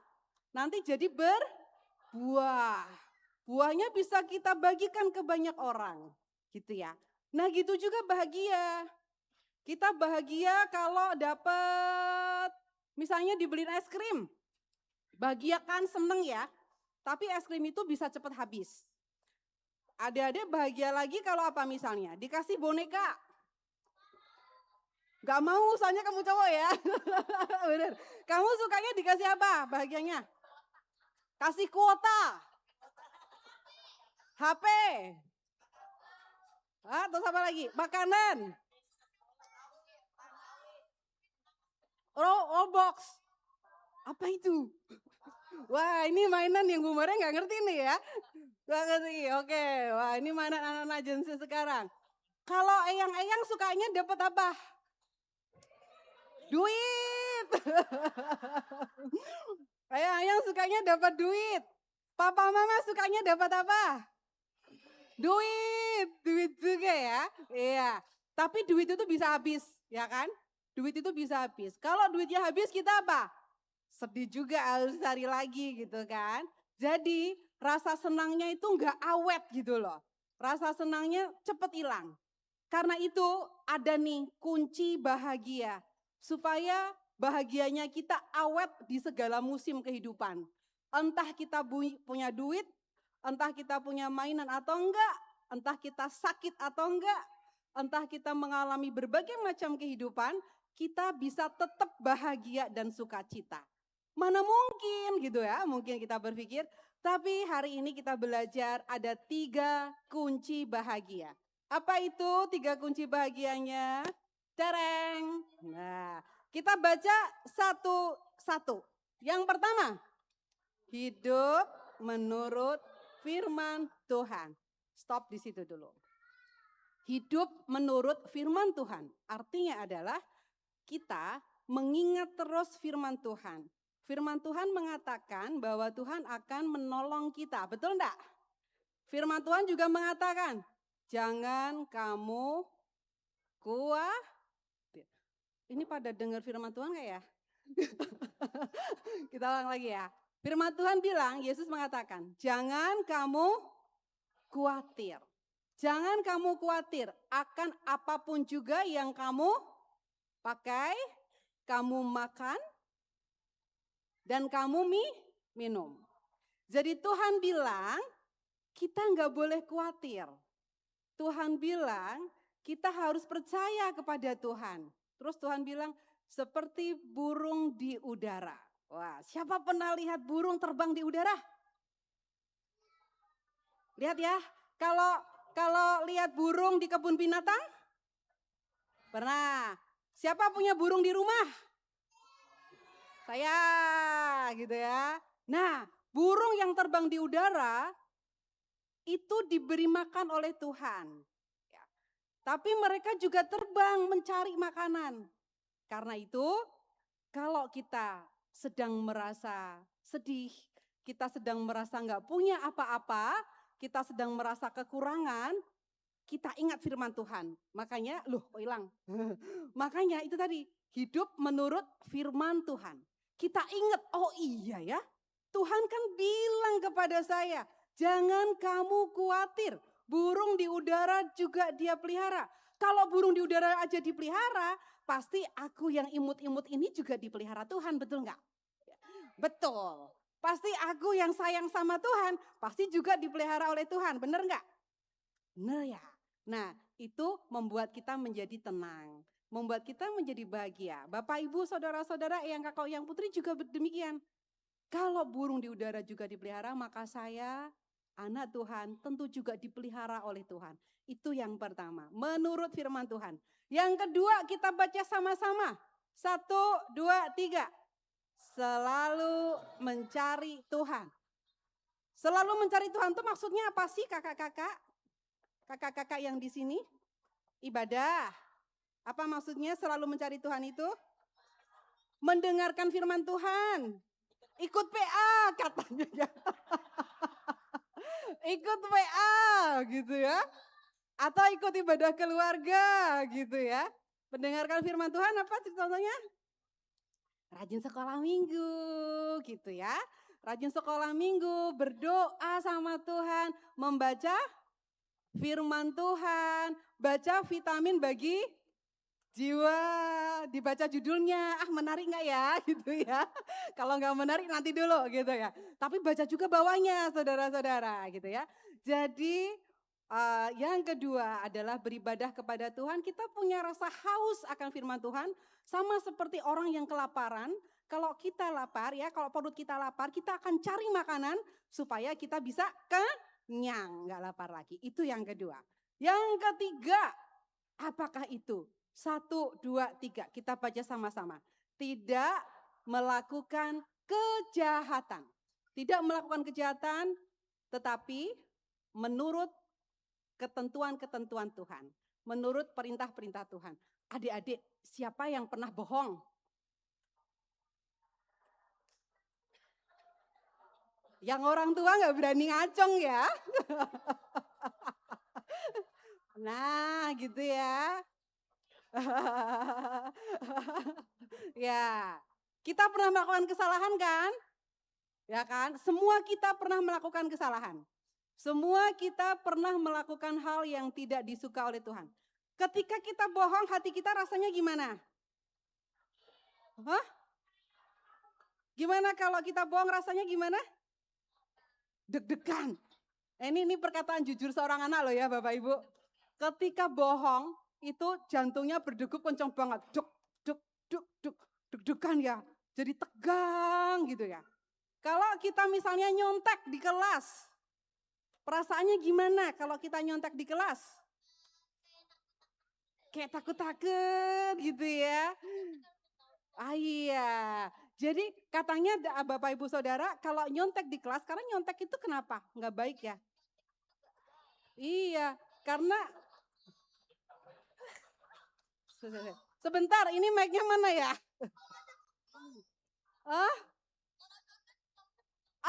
Speaker 8: nanti jadi berbuah. Buahnya bisa kita bagikan ke banyak orang, gitu ya. Nah gitu juga bahagia. Kita bahagia kalau dapat, misalnya dibeliin es krim. Bahagia kan, seneng ya. Tapi es krim itu bisa cepat habis. Adik-adik bahagia lagi kalau apa misalnya? Dikasih boneka. Gak mau, soalnya kamu cowok ya. Bener. Kamu sukanya dikasih apa bahagianya? Kasih kuota. HP. Terus apa lagi? Makanan. Roblox. Apa itu? Wah ini mainan yang Bu Mara nggak ngerti nih ya. Nggak ngerti, oke. Wah ini mainan anak-anak agensi sekarang. Kalau eyang-eyang sukanya dapat apa? Duit. Eyang-eyang sukanya dapat duit. Papa mama sukanya dapat apa? Duit juga ya. Iya. Tapi duit itu bisa habis, ya kan? Duit itu bisa habis. Kalau duitnya habis kita apa? Sedih juga harus cari lagi gitu kan. Jadi rasa senangnya itu enggak awet gitu loh. Rasa senangnya cepet hilang. Karena itu ada nih kunci bahagia. Supaya bahagianya kita awet di segala musim kehidupan. Entah kita punya duit, entah kita punya mainan atau enggak, entah kita sakit atau enggak, entah kita mengalami berbagai macam kehidupan, kita bisa tetap bahagia dan sukacita. Mana mungkin gitu ya, mungkin kita berpikir, tapi hari ini kita belajar ada 3 kunci bahagia. Apa itu 3 kunci bahagianya? Tereng. Nah, kita baca satu-satu. Yang pertama, hidup menurut firman Tuhan. Stop di situ dulu. Hidup menurut firman Tuhan. Artinya adalah kita mengingat terus firman Tuhan. Firman Tuhan mengatakan bahwa Tuhan akan menolong kita. Betul enggak? Firman Tuhan juga mengatakan, jangan kamu khawatir. Ini pada dengar firman Tuhan enggak ya? Kita ulang lagi ya. Firman Tuhan bilang, Yesus mengatakan, jangan kamu khawatir. Jangan kamu khawatir akan apapun juga yang kamu pakai, kamu makan, dan kamu minum. Jadi Tuhan bilang, kita nggak boleh khawatir. Tuhan bilang, kita harus percaya kepada Tuhan. Terus Tuhan bilang, seperti burung di udara. Wah, siapa pernah lihat burung terbang di udara? Lihat ya, kalau lihat burung di kebun binatang? Pernah. Siapa punya burung di rumah? Saya, gitu ya. Nah, burung yang terbang di udara itu diberi makan oleh Tuhan. Ya. Tapi mereka juga terbang mencari makanan. Karena itu, kalau kita sedang merasa sedih, kita sedang merasa nggak punya apa-apa, kita sedang merasa kekurangan, kita ingat firman Tuhan. Makanya, loh kok hilang? Makanya itu tadi, hidup menurut firman Tuhan. Kita ingat, oh iya ya, Tuhan kan bilang kepada saya, jangan kamu khawatir, burung di udara juga dia pelihara. Kalau burung di udara aja dipelihara, pasti aku yang imut-imut ini juga dipelihara Tuhan, betul nggak? Betul. Pasti aku yang sayang sama Tuhan, pasti juga dipelihara oleh Tuhan. Benar nggak? Benar ya. Nah, itu membuat kita menjadi tenang. Membuat kita menjadi bahagia. Bapak, Ibu, saudara-saudara, yang kakak, yang putri juga demikian. Kalau burung di udara juga dipelihara, maka saya, anak Tuhan, tentu juga dipelihara oleh Tuhan. Itu yang pertama, menurut firman Tuhan. Yang kedua, kita baca sama-sama. 1, 2, 3. Selalu mencari Tuhan. Selalu mencari Tuhan itu maksudnya apa sih kakak-kakak? Kakak-kakak yang di sini? Ibadah. Apa maksudnya selalu mencari Tuhan itu? Mendengarkan firman Tuhan. Ikut PA katanya ya. Ikut PA gitu ya. Atau ikut ibadah keluarga gitu ya. Mendengarkan firman Tuhan apa contohnya? Rajin sekolah minggu gitu ya. Rajin sekolah minggu, berdoa sama Tuhan, membaca firman Tuhan, baca vitamin bagi jiwa, dibaca judulnya, menarik nggak ya gitu ya. Kalau nggak menarik nanti dulu gitu ya. Tapi baca juga bawahnya saudara-saudara gitu ya. Jadi yang kedua adalah beribadah kepada Tuhan. Kita punya rasa haus akan firman Tuhan. Sama seperti orang yang kelaparan. Kalau kita lapar ya, kalau perut kita lapar, kita akan cari makanan supaya kita bisa kenyang, nggak lapar lagi. Itu yang kedua. Yang ketiga, apakah itu? 1, 2, 3, kita baca sama-sama. Tidak melakukan kejahatan. Tidak melakukan kejahatan, tetapi menurut ketentuan-ketentuan Tuhan. Menurut perintah-perintah Tuhan. Adik-adik, siapa yang pernah bohong? Yang orang tua nggak berani ngacong ya. Nah gitu ya. Ya, kita pernah melakukan kesalahan kan? Ya kan? Semua kita pernah melakukan kesalahan. Semua kita pernah melakukan hal yang tidak disuka oleh Tuhan. Ketika kita bohong, hati kita rasanya gimana? Hah? Gimana kalau kita bohong rasanya gimana? Deg-degan. Ini perkataan jujur seorang anak loh ya Bapak Ibu. Ketika bohong, itu jantungnya berdegup kencang banget. Duk, duk, duk, duk, deg-degan ya. Jadi tegang gitu ya. Kalau kita misalnya nyontek di kelas, perasaannya gimana kalau kita nyontek di kelas? Kayak takut-takut gitu ya. Iya, jadi katanya Bapak Ibu Saudara kalau nyontek di kelas, karena nyontek itu kenapa? Nggak baik ya? Iya, karena sebentar, ini mic-nya mana ya?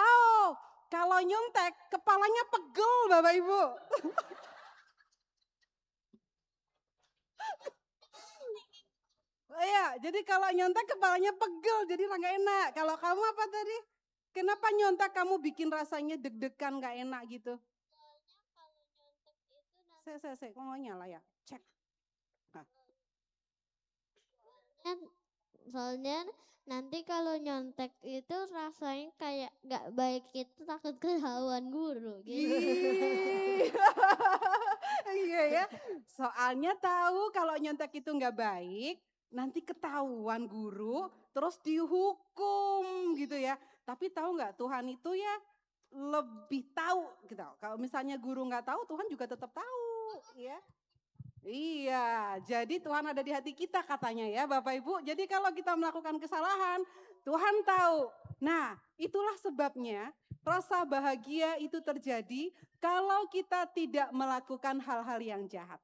Speaker 8: Oh, kalau nyontek kepalanya pegel Bapak Ibu. Iya, jadi kalau nyontek kepalanya pegel, jadi nggak enak. Kalau kamu apa tadi? Kenapa nyontek kamu bikin rasanya deg-degan nggak enak gitu? Saya kok nyala ya? Cek. Nah.
Speaker 12: Soalnya nanti kalau nyontek itu rasanya kayak nggak baik, itu takut ketahuan guru gitu.
Speaker 8: Iya ya, soalnya tahu kalau nyontek itu nggak baik, nanti ketahuan guru, terus dihukum gitu ya. Tapi tahu nggak, Tuhan itu ya lebih tahu gitu. Kalau misalnya guru nggak tahu, Tuhan juga tetap tahu ya. Iya, jadi Tuhan ada di hati kita katanya ya Bapak Ibu. Jadi kalau kita melakukan kesalahan, Tuhan tahu. Nah, itulah sebabnya rasa bahagia itu terjadi kalau kita tidak melakukan hal-hal yang jahat.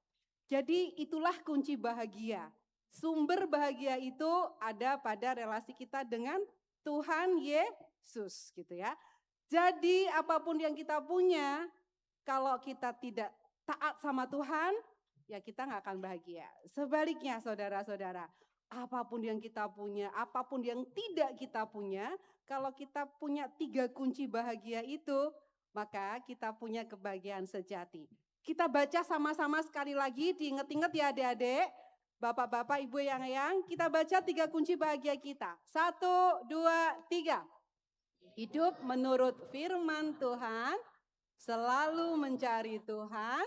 Speaker 8: Jadi itulah kunci bahagia. Sumber bahagia itu ada pada relasi kita dengan Tuhan Yesus gitu ya. Jadi apapun yang kita punya, kalau kita tidak taat sama Tuhan, ya kita nggak akan bahagia. Sebaliknya saudara-saudara, apapun yang kita punya, apapun yang tidak kita punya, kalau kita punya 3 kunci bahagia itu, maka kita punya kebahagiaan sejati. Kita baca sama-sama sekali lagi, diingat-ingat ya adik-adik, bapak-bapak, ibu yang kita baca 3 kunci bahagia kita. 1, 2, 3. hidup menurut firman Tuhan, selalu mencari Tuhan,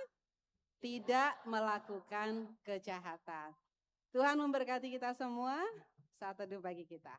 Speaker 8: tidak melakukan kejahatan. Tuhan memberkati kita semua. Saat teduh bagi kita.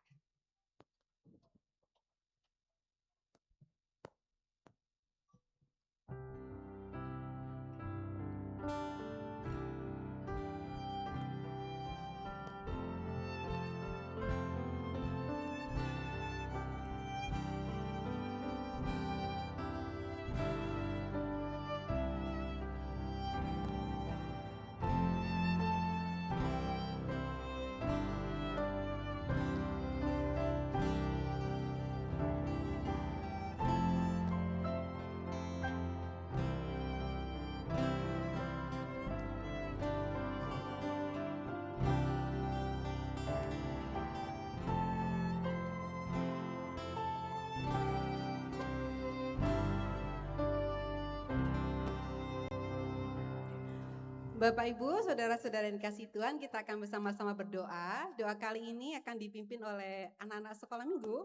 Speaker 8: Bapak Ibu, saudara-saudara yang dikasih Tuhan, kita akan bersama-sama berdoa. Doa kali ini akan dipimpin oleh anak-anak sekolah minggu.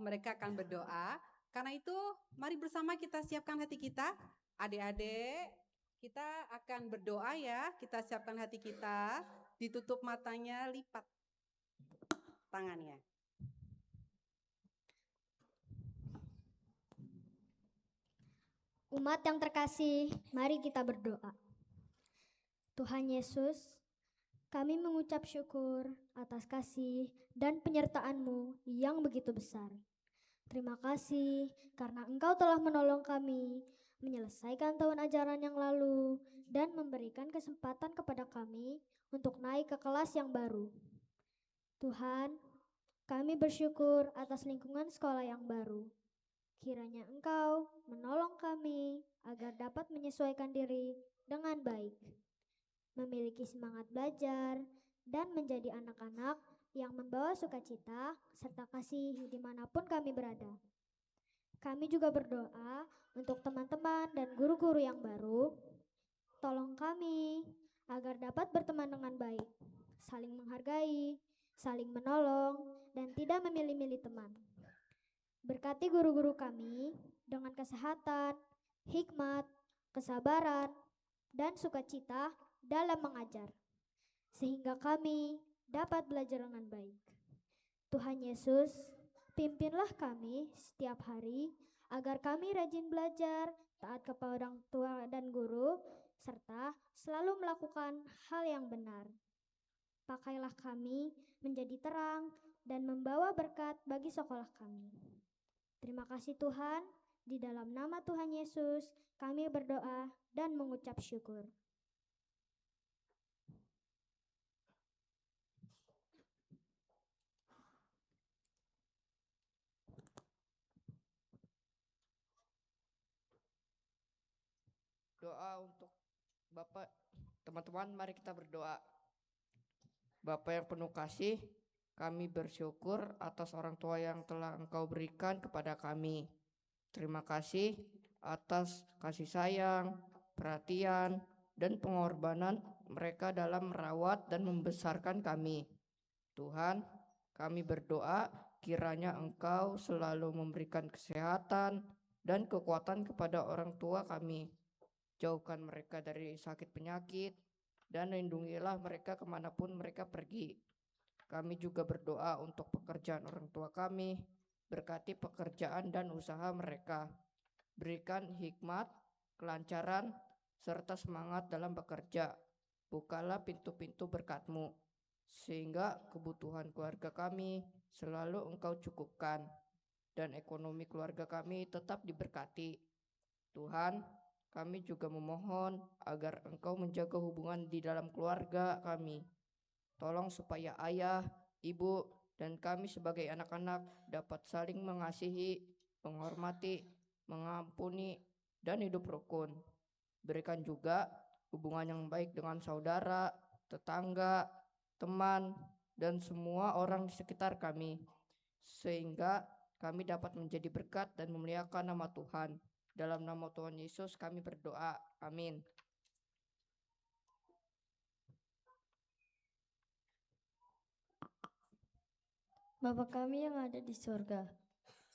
Speaker 8: Mereka akan berdoa. Karena itu, mari bersama kita siapkan hati kita. Adik-adik, kita akan berdoa ya. Kita siapkan hati kita, ditutup matanya, lipat tangannya.
Speaker 10: Umat yang terkasih, mari kita berdoa. Tuhan Yesus, kami mengucap syukur atas kasih dan penyertaan-Mu yang begitu besar. Terima kasih karena Engkau telah menolong kami menyelesaikan tahun ajaran yang lalu dan memberikan kesempatan kepada kami untuk naik ke kelas yang baru. Tuhan, kami bersyukur atas lingkungan sekolah yang baru. Kiranya Engkau menolong kami agar dapat menyesuaikan diri dengan baik, memiliki semangat belajar, dan menjadi anak-anak yang membawa sukacita serta kasih dimanapun kami berada. Kami juga berdoa untuk teman-teman dan guru-guru yang baru. Tolong kami agar dapat berteman dengan baik, saling menghargai, saling menolong, dan tidak memilih-milih teman. Berkati guru-guru kami dengan kesehatan, hikmat, kesabaran, dan sukacita dalam mengajar, sehingga kami dapat belajar dengan baik. Tuhan Yesus, pimpinlah kami setiap hari agar kami rajin belajar, taat kepada orang tua dan guru, serta selalu melakukan hal yang benar. Pakailah kami menjadi terang dan membawa berkat bagi sekolah kami. Terima kasih Tuhan, di dalam nama Tuhan Yesus kami berdoa dan mengucap syukur.
Speaker 13: Doa untuk Bapak, teman-teman, mari kita berdoa. Bapak yang penuh kasih, kami bersyukur atas orang tua yang telah Engkau berikan kepada kami. Terima kasih atas kasih sayang, perhatian, dan pengorbanan mereka dalam merawat dan membesarkan kami. Tuhan, kami berdoa kiranya Engkau selalu memberikan kesehatan dan kekuatan kepada orang tua kami. Jauhkan mereka dari sakit penyakit dan lindungilah mereka kemanapun mereka pergi. Kami juga berdoa untuk pekerjaan orang tua kami, berkati pekerjaan dan usaha mereka. Berikan hikmat, kelancaran, serta semangat dalam bekerja. Bukalah pintu-pintu berkat-Mu, sehingga kebutuhan keluarga kami selalu Engkau cukupkan, dan ekonomi keluarga kami tetap diberkati. Tuhan, kami juga memohon agar Engkau menjaga hubungan di dalam keluarga kami. Tolong supaya ayah, ibu, dan kami sebagai anak-anak dapat saling mengasihi, menghormati, mengampuni, dan hidup rukun. Berikan juga hubungan yang baik dengan saudara, tetangga, teman, dan semua orang di sekitar kami, sehingga kami dapat menjadi berkat dan memuliakan nama Tuhan. Dalam nama Tuhan Yesus kami berdoa. Amin.
Speaker 10: Bapa kami yang ada di surga,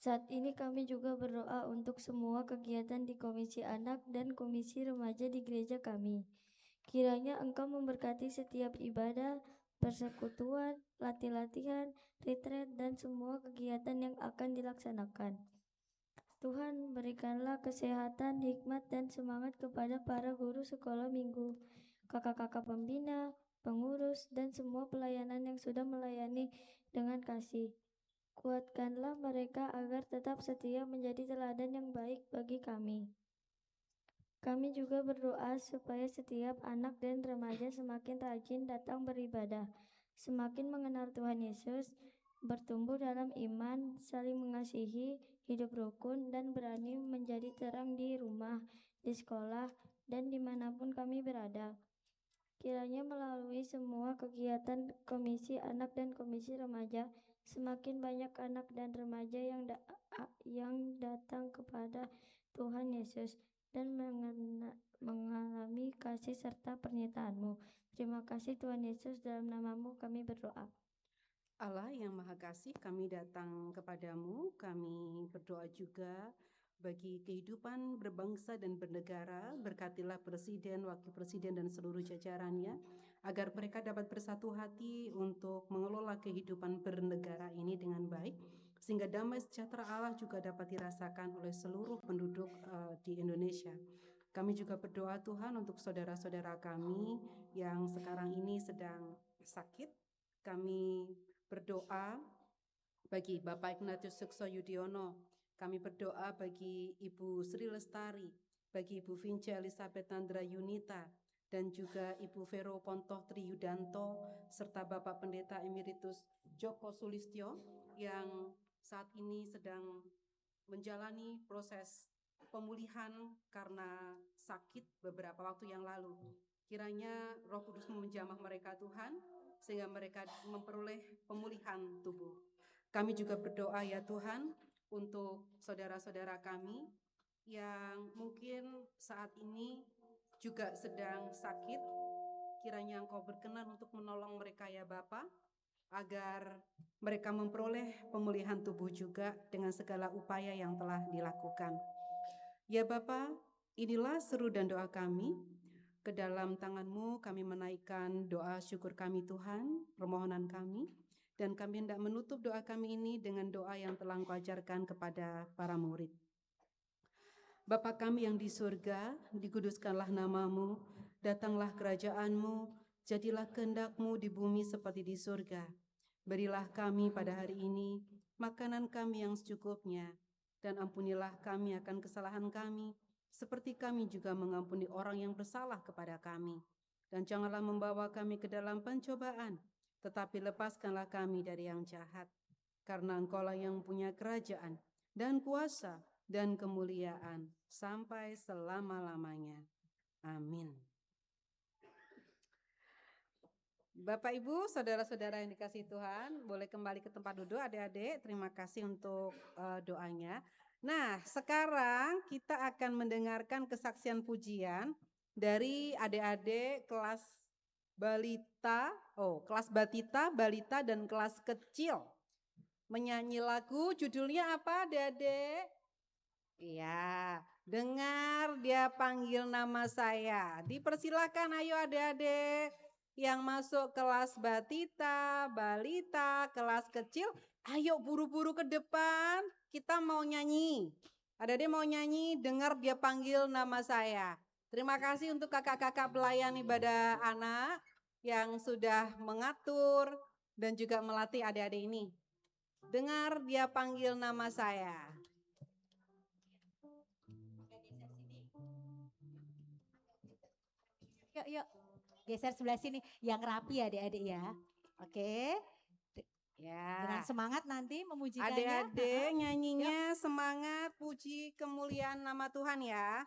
Speaker 10: Saat ini kami juga berdoa untuk semua kegiatan di Komisi Anak dan Komisi Remaja di gereja kami. Kiranya Engkau memberkati setiap ibadah, persekutuan, latih-latihan, retreat, dan semua kegiatan yang akan dilaksanakan. Tuhan, berikanlah kesehatan, hikmat, dan semangat kepada para guru sekolah minggu, kakak-kakak pembina, pengurus, dan semua pelayanan yang sudah melayani dengan kasih. Kuatkanlah mereka agar tetap setia menjadi teladan yang baik bagi kami. Kami juga berdoa supaya setiap anak dan remaja semakin rajin datang beribadah, semakin mengenal Tuhan Yesus, bertumbuh dalam iman, saling mengasihi, hidup rukun, dan berani menjadi terang di rumah, di sekolah, dan dimanapun kami berada. Kiranya melalui semua kegiatan Komisi Anak dan Komisi Remaja, semakin banyak anak dan remaja yang datang kepada Tuhan Yesus dan mengalami kasih serta pernyataan-Mu. Terima kasih Tuhan Yesus, dalam nama-Mu kami berdoa.
Speaker 8: Allah yang Maha Kasih, kami datang kepadamu, kami berdoa juga bagi kehidupan berbangsa dan bernegara. Berkatilah Presiden, Wakil Presiden, dan seluruh jajarannya, agar mereka dapat bersatu hati untuk mengelola kehidupan bernegara ini dengan baik, sehingga damai sejahtera Allah juga dapat dirasakan oleh seluruh penduduk di Indonesia. Kami juga berdoa Tuhan untuk saudara-saudara kami yang sekarang ini sedang sakit. Kami berdoa bagi Bapak Ignatius Sukso Yudhoyono, kami berdoa bagi Ibu Sri Lestari, bagi Ibu Vince Elizabeth Nandra Yunita, dan juga Ibu Vero Pontoh Triyudanto, serta Bapak Pendeta Emeritus Joko Sulistyo yang saat ini sedang menjalani proses pemulihan karena sakit beberapa waktu yang lalu. Kiranya Roh Kudus menjamah mereka Tuhan, sehingga mereka memperoleh pemulihan tubuh. Kami juga berdoa ya Tuhan untuk saudara-saudara kami yang mungkin saat ini juga sedang sakit. Kiranya Engkau berkenan untuk menolong mereka ya Bapa, agar mereka memperoleh pemulihan tubuh juga dengan segala upaya yang telah dilakukan. Ya Bapa, inilah seru dan doa kami. Ke dalam tangan-Mu kami menaikkan doa syukur kami Tuhan, permohonan kami, dan kami hendak menutup doa kami ini dengan doa yang telah Engkau ajarkan kepada para murid. Bapa kami yang di surga, dikuduskanlah nama-Mu, datanglah kerajaan-Mu, jadilah kehendak-Mu di bumi seperti di surga. Berilah kami pada hari ini makanan kami yang secukupnya, dan ampunilah kami akan kesalahan kami, seperti kami juga mengampuni orang yang bersalah kepada kami. Dan janganlah membawa kami ke dalam pencobaan, tetapi lepaskanlah kami dari yang jahat. Karena Engkaulah yang punya kerajaan dan kuasa dan kemuliaan sampai selama-lamanya. Amin. Bapak, Ibu, saudara-saudara yang dikasihi Tuhan, boleh kembali ke tempat duduk adik-adik. Terima kasih untuk doanya. Nah, sekarang kita akan mendengarkan kesaksian pujian dari adik-adik kelas Batita, Balita, dan kelas kecil. Menyanyi lagu, judulnya apa adik-adik? Iya, dengar dia panggil nama saya. Dipersilakan ayo adik-adik yang masuk kelas Batita, Balita, kelas kecil, ayo buru-buru ke depan. Kita mau nyanyi. Adik-adik mau nyanyi, dengar dia panggil nama saya. Terima kasih untuk kakak-kakak pelayan ibadah anak yang sudah mengatur dan juga melatih adik-adik ini. Dengar dia panggil nama saya.
Speaker 2: Yuk, geser sebelah sini. Yang rapi adik-adik ya. Oke.
Speaker 8: Ya.
Speaker 2: Dengan semangat nanti memujikannya.
Speaker 8: Adik-adik nyanyinya semangat, puji kemuliaan nama Tuhan ya.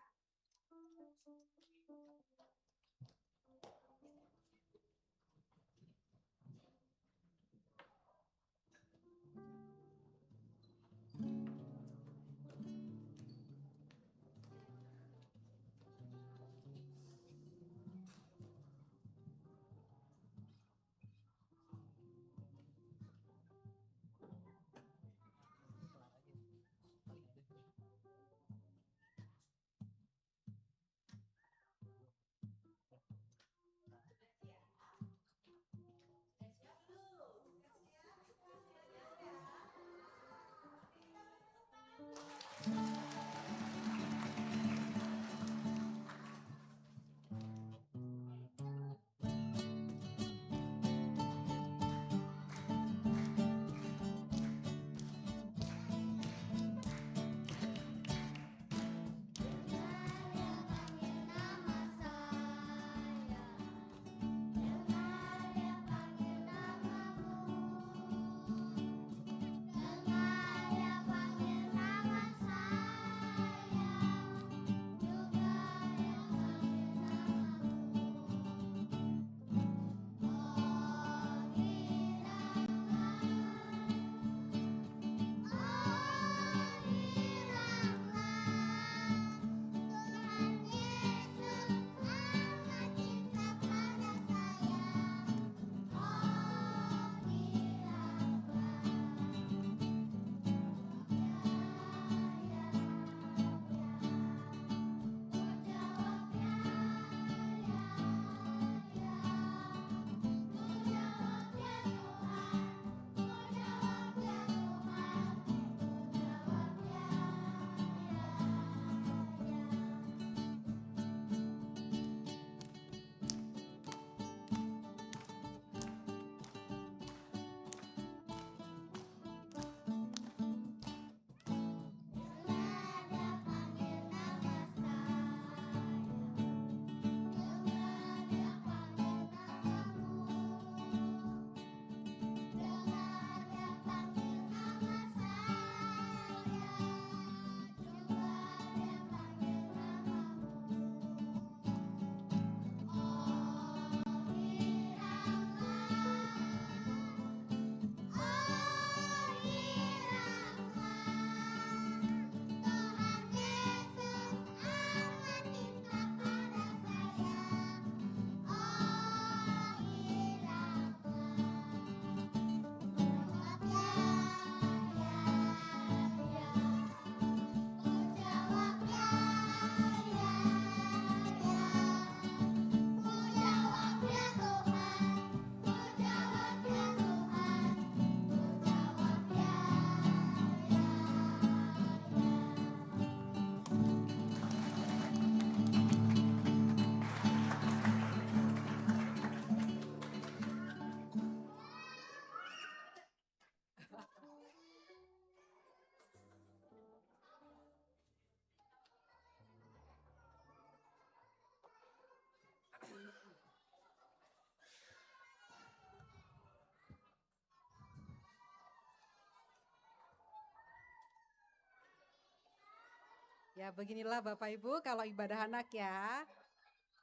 Speaker 8: Ya beginilah Bapak Ibu kalau ibadah anak ya.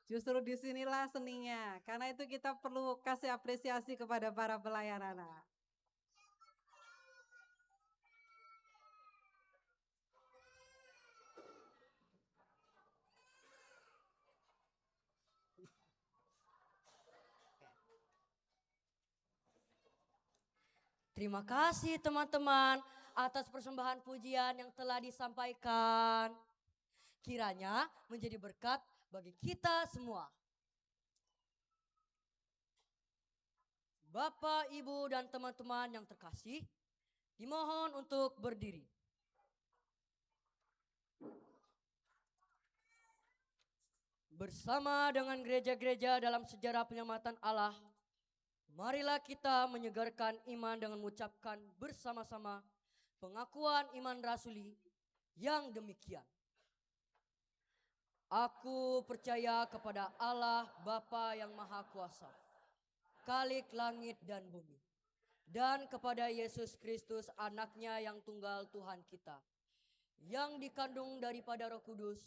Speaker 8: Justru disinilah seninya. Karena itu kita perlu kasih apresiasi kepada para pelayan anak.
Speaker 14: Terima kasih teman-teman atas persembahan pujian yang telah disampaikan. Kiranya menjadi berkat bagi kita semua. Bapak, Ibu, dan teman-teman yang terkasih, dimohon untuk berdiri. Bersama dengan gereja-gereja dalam sejarah penyelamatan Allah, marilah kita menyegarkan iman dengan mengucapkan bersama-sama pengakuan iman rasuli yang demikian. Aku percaya kepada Allah Bapa yang Maha Kuasa, Khalik langit dan bumi, dan kepada Yesus Kristus anaknya yang tunggal Tuhan kita, yang dikandung daripada Roh Kudus,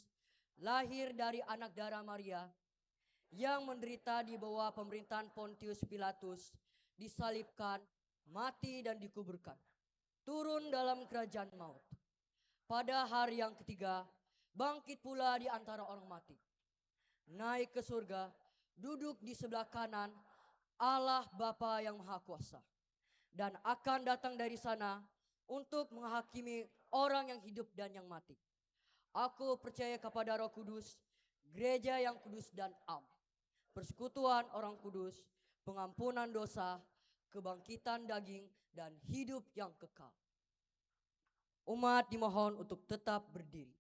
Speaker 14: lahir dari anak darah Maria, yang menderita di bawah pemerintahan Pontius Pilatus, disalibkan, mati dan dikuburkan, turun dalam kerajaan maut. Pada hari yang ketiga, bangkit pula di antara orang mati, naik ke surga, duduk di sebelah kanan Allah Bapa yang Maha Kuasa, dan akan datang dari sana untuk menghakimi orang yang hidup dan yang mati. Aku percaya kepada Roh Kudus, gereja yang kudus dan am, persekutuan orang kudus, pengampunan dosa, kebangkitan daging, dan hidup yang kekal. Umat dimohon untuk tetap berdiri.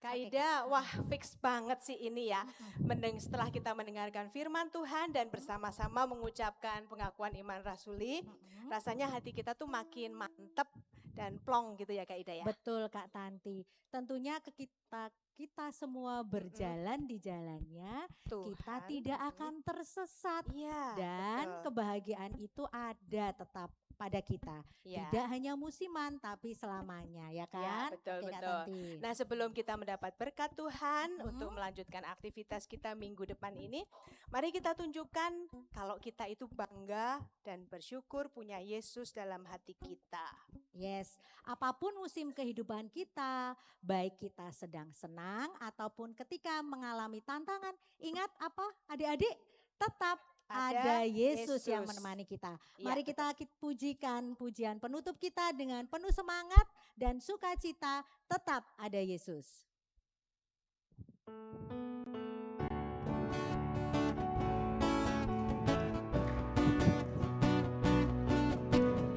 Speaker 3: Kak Ida, wah fix banget sih ini ya. Setelah kita mendengarkan firman Tuhan dan bersama-sama mengucapkan pengakuan iman rasuli, rasanya hati kita tuh makin mantep dan plong gitu ya Kak Ida ya.
Speaker 2: Betul Kak Tanti. Tentunya kita semua berjalan di jalannya, kita tidak akan tersesat. Dan
Speaker 3: betul.
Speaker 2: kebahagiaan itu ada tetap pada kita.
Speaker 3: Ya.
Speaker 2: Tidak hanya musiman tapi selamanya ya
Speaker 3: Ya,
Speaker 2: kan?
Speaker 3: betul
Speaker 2: Oke, Kak
Speaker 3: betul.
Speaker 2: Tanti.
Speaker 3: Nah, sebelum kita mendapat berkat Tuhan untuk melanjutkan aktivitas kita minggu depan ini, mari kita tunjukkan kalau kita itu bangga dan bersyukur punya Yesus dalam hati kita.
Speaker 2: Yes, apapun musim kehidupan kita, baik kita sedang senang ataupun ketika mengalami tantangan, ingat apa adik-adik? Tetap ada Yesus yang menemani kita.
Speaker 3: Iya,
Speaker 2: Mari kita pujikan pujian penutup kita dengan penuh semangat dan sukacita, tetap ada Yesus.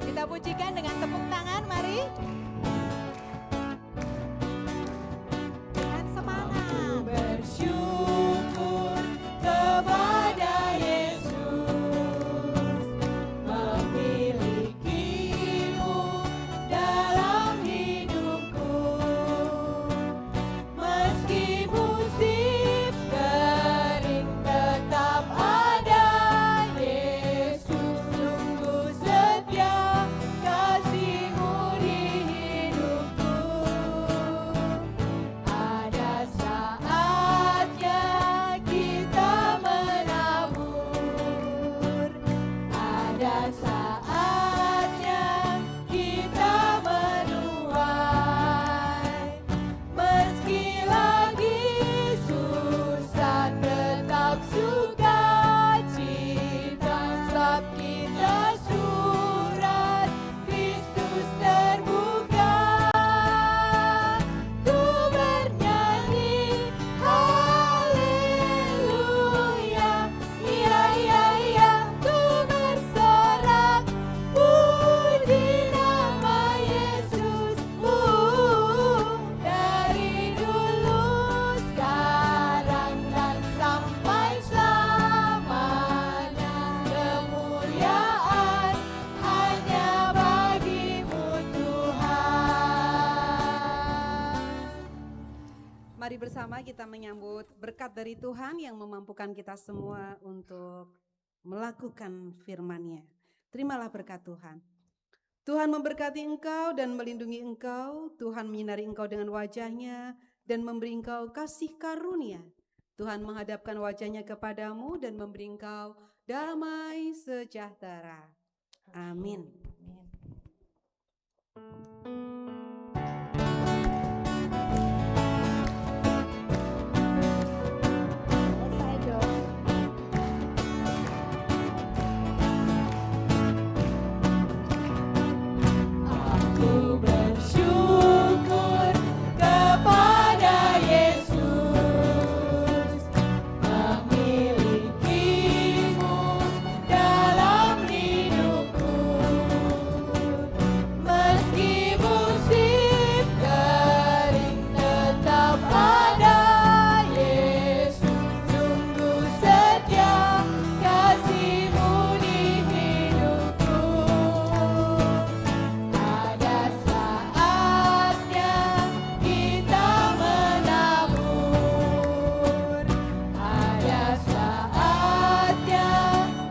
Speaker 3: Kita pujikan dengan tepuk tangan, mari.
Speaker 2: Dengan semangat.
Speaker 9: Bersyukur kepada Yesus memilikimu dalam hidupku. Meski musim kering tetap ada Yesus, sungguh setia kasih-Mu di hidupku. Ada saatnya kita menabur, ada saatnya kita menuai. Meski lagi susah tetap sukacita, sebab kita surat Kristus terbuka. Ku bernyanyi haleluya, iya iya iya. Ku bersorak puji nama Yesus. Dari dulu, sekarang dan sampai selamanya, kemuliaan hanya bagi-Mu Tuhan.
Speaker 8: Mari bersama kita menyambut berkat dari Tuhan yang memampukan kita semua untuk melakukan firman-Nya. Terimalah berkat Tuhan. Tuhan memberkati engkau dan melindungi engkau. Tuhan menyinari engkau dengan wajah-Nya dan memberi engkau kasih karunia. Tuhan menghadapkan wajah-Nya kepadamu dan memberi engkau damai sejahtera. Amin.
Speaker 9: Aku bersyukur kepada Yesus memilikimu dalam hidupku. Meski musim kering tetap ada Yesus, sungguh setia kasih-Mu di hidupku. Ada saatnya kita menabur, ada saatnya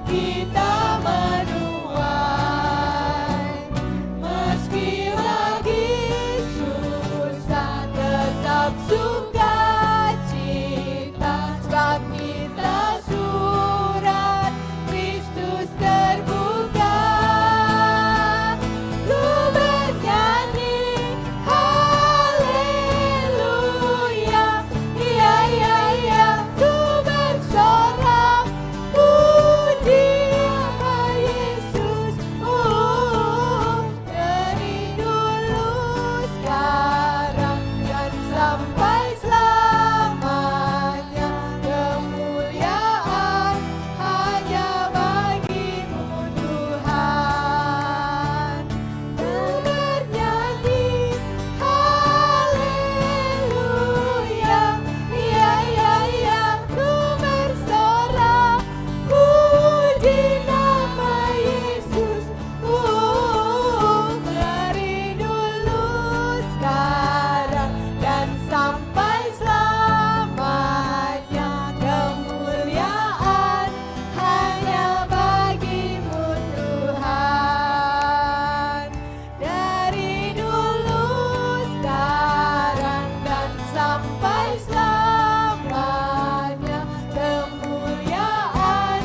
Speaker 9: kita menuai. Meski lagi susah tetap sukacita, sebab kita surat Kristus terbuka. Ku bernyanyi haleluya, iya iya iya. Ku bersorak puji nama Yesus. Dari dulu, sekarang dan sampai selamanya, kemuliaan hanya bagi-Mu Tuhan. Ku bernyanyi haleluya, iya iya iya. Ku bersorak puji nama Yesus. Dari dulu, sekarang dan sampai selamanya, kemuliaan hanya bagi-Mu Tuhan. Dari dulu, sekarang dan sampai selamanya, kemuliaan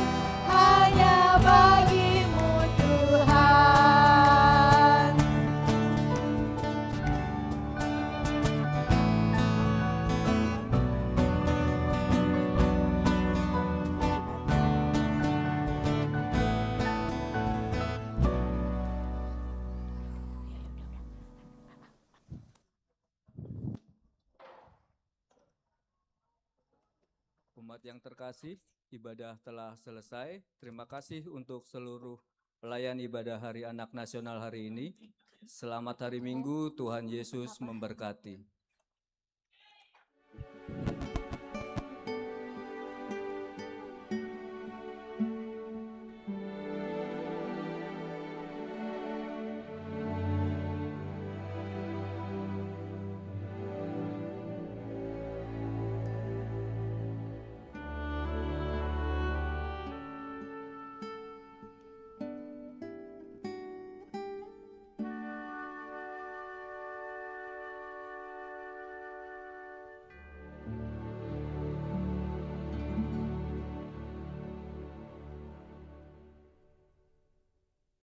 Speaker 9: hanya bagi-Mu Tuhan.
Speaker 7: Umat yang terkasih, ibadah telah selesai. Terima kasih untuk seluruh pelayan ibadah Hari Anak Nasional hari ini. Selamat hari Minggu, Tuhan Yesus memberkati.